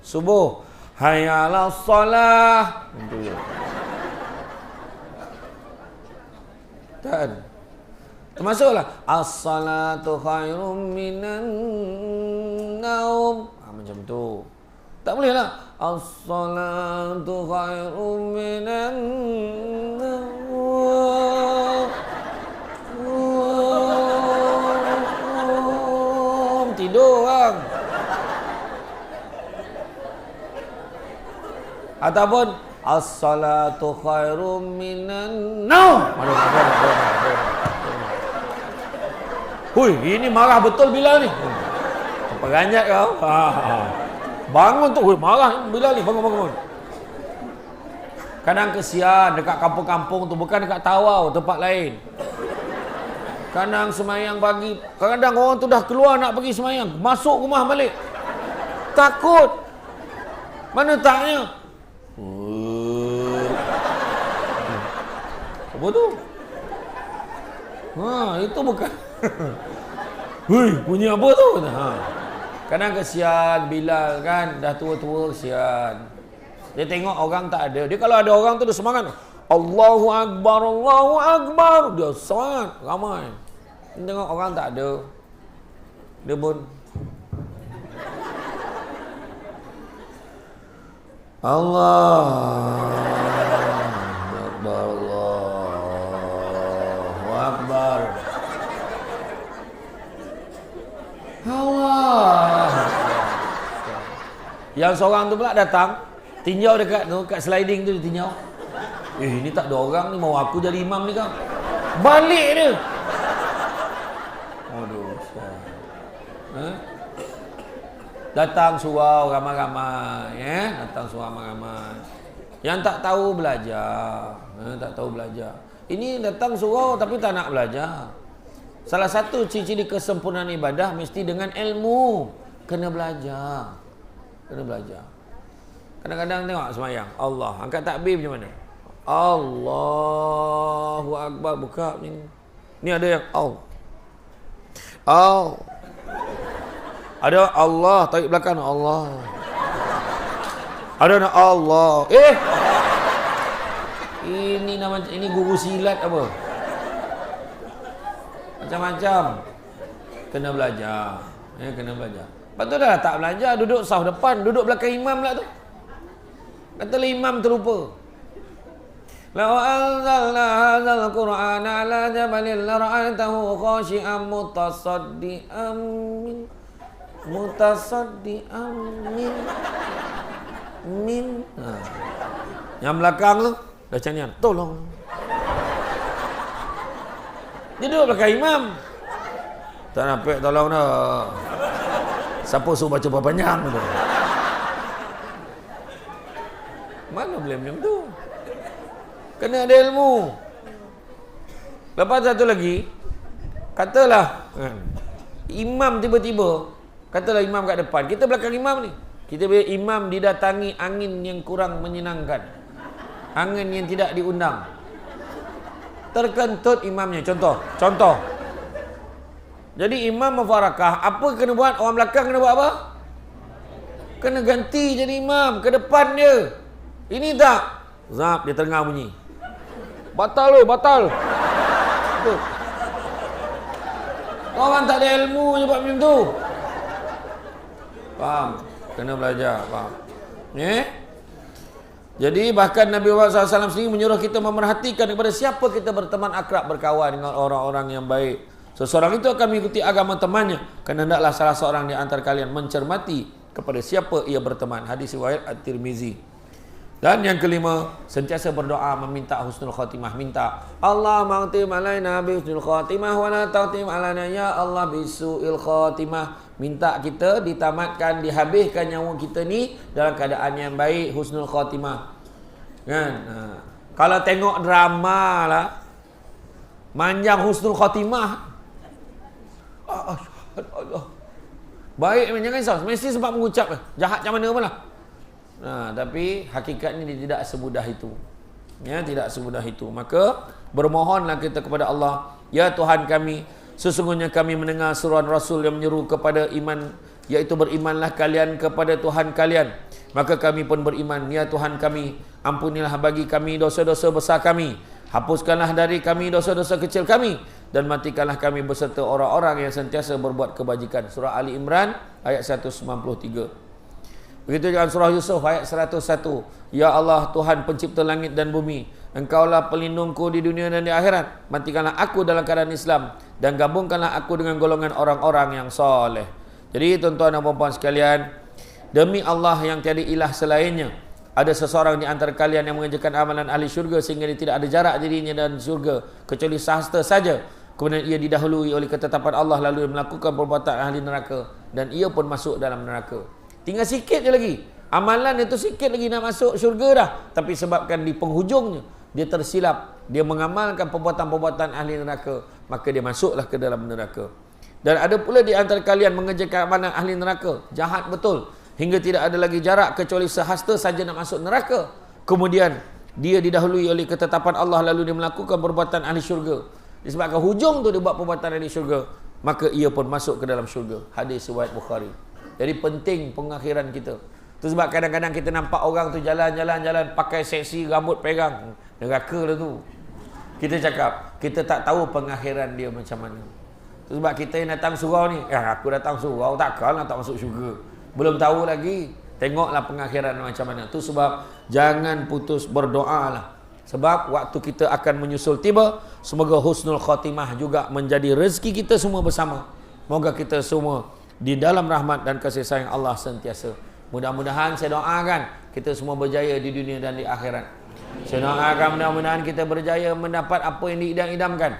Subuh, hayya 'alas shalah. Itu je. Kan? Termasuklah as-salatu khairum minan naum. Macam tu. Tak boleh lah. As-salatu khairum minan naum. Tidur kan? Ataupun as-salatu khairum minan naum. Hui, ini marah betul Bilal ni. Peranjat kau. Bangun tu, marah Bilal ni, bangun. Kadang kesian dekat kampung-kampung tu, bukan dekat Tawau, tempat lain. Kadang semayang pagi, kadang orang tu dah keluar nak pergi semayang, masuk rumah balik. Takut. Mana taknya? Apa tu? Itu bukan. Hui, bunyi apa tu? Kadang kesian Bilal kan, dah tua-tua kesian. Dia tengok orang tak ada. Dia kalau ada orang tu dia semangat. Allahu Akbar, Allahu Akbar. Dia semangat, ramai. Dia tengok orang tak ada. Dia pun Allah Akbar, Allahu Akbar. Allah. Yang seorang tu pula datang, tinjau dekat sliding tu, dia tinjau. Ini tak ada orang ni, mau aku jadi imam ni kan. Balik dia. Aduh. Datang surau ramai-ramai, datang surau ramai-ramai. Yang tak tahu belajar, tak tahu belajar. Ini datang surau tapi tak nak belajar. Salah satu ciri-ciri kesempurnaan ibadah mesti dengan ilmu. Kena belajar. Kena belajar. Kadang-kadang tengok semayang, Allah, angkat takbir macam mana? Allahu Akbar, buka ni. Ni ada yang ada Allah, tarik belakang Allah. Ada nak Allah. Ini guru silat apa? Macam-macam. Kena belajar. Kena belajar. Lepas tu dah tak belajar, duduk saf depan, duduk belakang imam pula tu. Katalah imam terlupa. Law anzalna hadzal Qur'ana ala jabalin la ra'aytahu khashi'an mutasaddian min. Yang belakang tu dah cakap, tolong. Dia duduk belakang imam. Tak nampak tolong dah. Siapa suruh baca panjang tu? Mana boleh macam tu? Kena ada ilmu. Lepas satu lagi, katalah imam tiba-tiba, katalah imam kat depan, kita belakang imam ni. Kita bila imam didatangi angin yang kurang menyenangkan, angin yang tidak diundang, terkentut imamnya. Contoh. Jadi imam mufarakah, apa kena buat? Orang belakang kena buat apa? Kena ganti jadi imam, ke depan dia. Ini tak, zap, dia tengah bunyi. Batal. Betul. Orang tak ada ilmu je buat macam tu. Faham? Kena belajar, faham? Jadi bahkan Nabi Muhammad SAW sendiri menyuruh kita memerhatikan kepada siapa kita berteman akrab, berkawan dengan orang-orang yang baik. Seseorang itu akan mengikuti agama temannya. Kerana hendaklah salah seorang di antara kalian mencermati kepada siapa ia berteman. Hadis riwayat At-Tirmizi. Dan yang kelima, sentiasa berdoa meminta husnul khatimah. Minta Allah ma'tim alaina bi husnul khatimah wa la ta'tim alaina ya Allah bisu'il khatimah. Minta kita ditamatkan, dihabiskan nyawa kita ni dalam keadaan yang baik, husnul khatimah. Kan? Kalau tengok drama lah, manjang husnul khatimah. Baik, jangan risau. Mesti sebab mengucap jahat macam mana pun lah. Tapi hakikatnya dia tidak semudah itu. Tidak semudah itu. Maka bermohonlah kita kepada Allah, ya Tuhan kami, sesungguhnya kami mendengar seruan Rasul yang menyeru kepada iman, iaitu berimanlah kalian kepada Tuhan kalian. Maka kami pun beriman. Ya Tuhan kami, ampunilah bagi kami dosa-dosa besar kami, hapuskanlah dari kami dosa-dosa kecil kami, dan matikanlah kami beserta orang-orang yang sentiasa berbuat kebajikan. Surah Ali Imran ayat 193. Begitu juga surah Yusuf ayat 101. Ya Allah Tuhan pencipta langit dan bumi, Engkaulah pelindungku di dunia dan di akhirat. Matikanlah aku dalam keadaan Islam, dan gabungkanlah aku dengan golongan orang-orang yang soleh. Jadi tuan-tuan dan puan-puan sekalian, demi Allah yang tiada ilah selainnya, ada seseorang di antara kalian yang mengerjakan amalan ahli syurga sehingga dia tidak ada jarak dirinya dan syurga kecuali sahasta saja. Kemudian ia didahului oleh ketetapan Allah, lalu dia melakukan perbuatan ahli neraka, dan ia pun masuk dalam neraka. Tinggal sikit je lagi. Amalan itu sikit lagi nak masuk syurga dah. Tapi sebabkan di penghujungnya dia tersilap, dia mengamalkan perbuatan-perbuatan ahli neraka, maka dia masuklah ke dalam neraka. Dan ada pula di antara kalian mengerjakan amalan ahli neraka, jahat betul, hingga tidak ada lagi jarak kecuali sehasta saja nak masuk neraka. Kemudian dia didahului oleh ketetapan Allah, lalu dia melakukan perbuatan ahli syurga. Disebabkan hujung tu dia buat perbuatan ahli syurga, maka ia pun masuk ke dalam syurga. Hadis riwayat Bukhari. Jadi penting pengakhiran kita. Tu sebab kadang-kadang kita nampak orang tu jalan pakai seksi, rambut pegang, neraka lah tu. Kita cakap, kita tak tahu pengakhiran dia macam mana. Tu sebab kita yang datang surau ni, aku datang surau takkan nak tak masuk syurga. Belum tahu lagi. Tengoklah pengakhiran macam mana. Tu sebab jangan putus berdoa lah. Sebab waktu kita akan menyusul tiba, semoga husnul khatimah juga menjadi rezeki kita semua bersama. Moga kita semua di dalam rahmat dan kasih sayang Allah sentiasa. Mudah-mudahan saya doakan kita semua berjaya di dunia dan di akhirat. Saya doakan mudah-mudahan kita berjaya mendapat apa yang diidam-idamkan.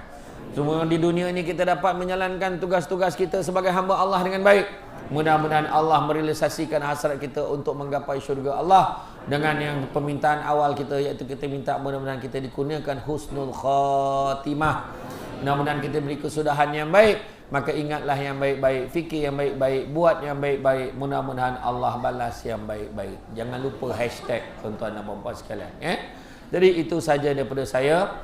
Semua di dunia ini kita dapat menjalankan tugas-tugas kita sebagai hamba Allah dengan baik. Mudah-mudahan Allah merealisasikan hasrat kita untuk menggapai syurga Allah dengan yang permintaan awal kita, iaitu kita minta mudah-mudahan kita dikurniakan husnul khatimah. Mudah-mudahan kita beri kesudahan yang baik. Maka ingatlah yang baik-baik, fikir yang baik-baik, buat yang baik-baik. Mudah-mudahan Allah balas yang baik-baik. Jangan lupa hashtag tuan-tuan dan puan-puan sekalian. Jadi itu saja daripada saya.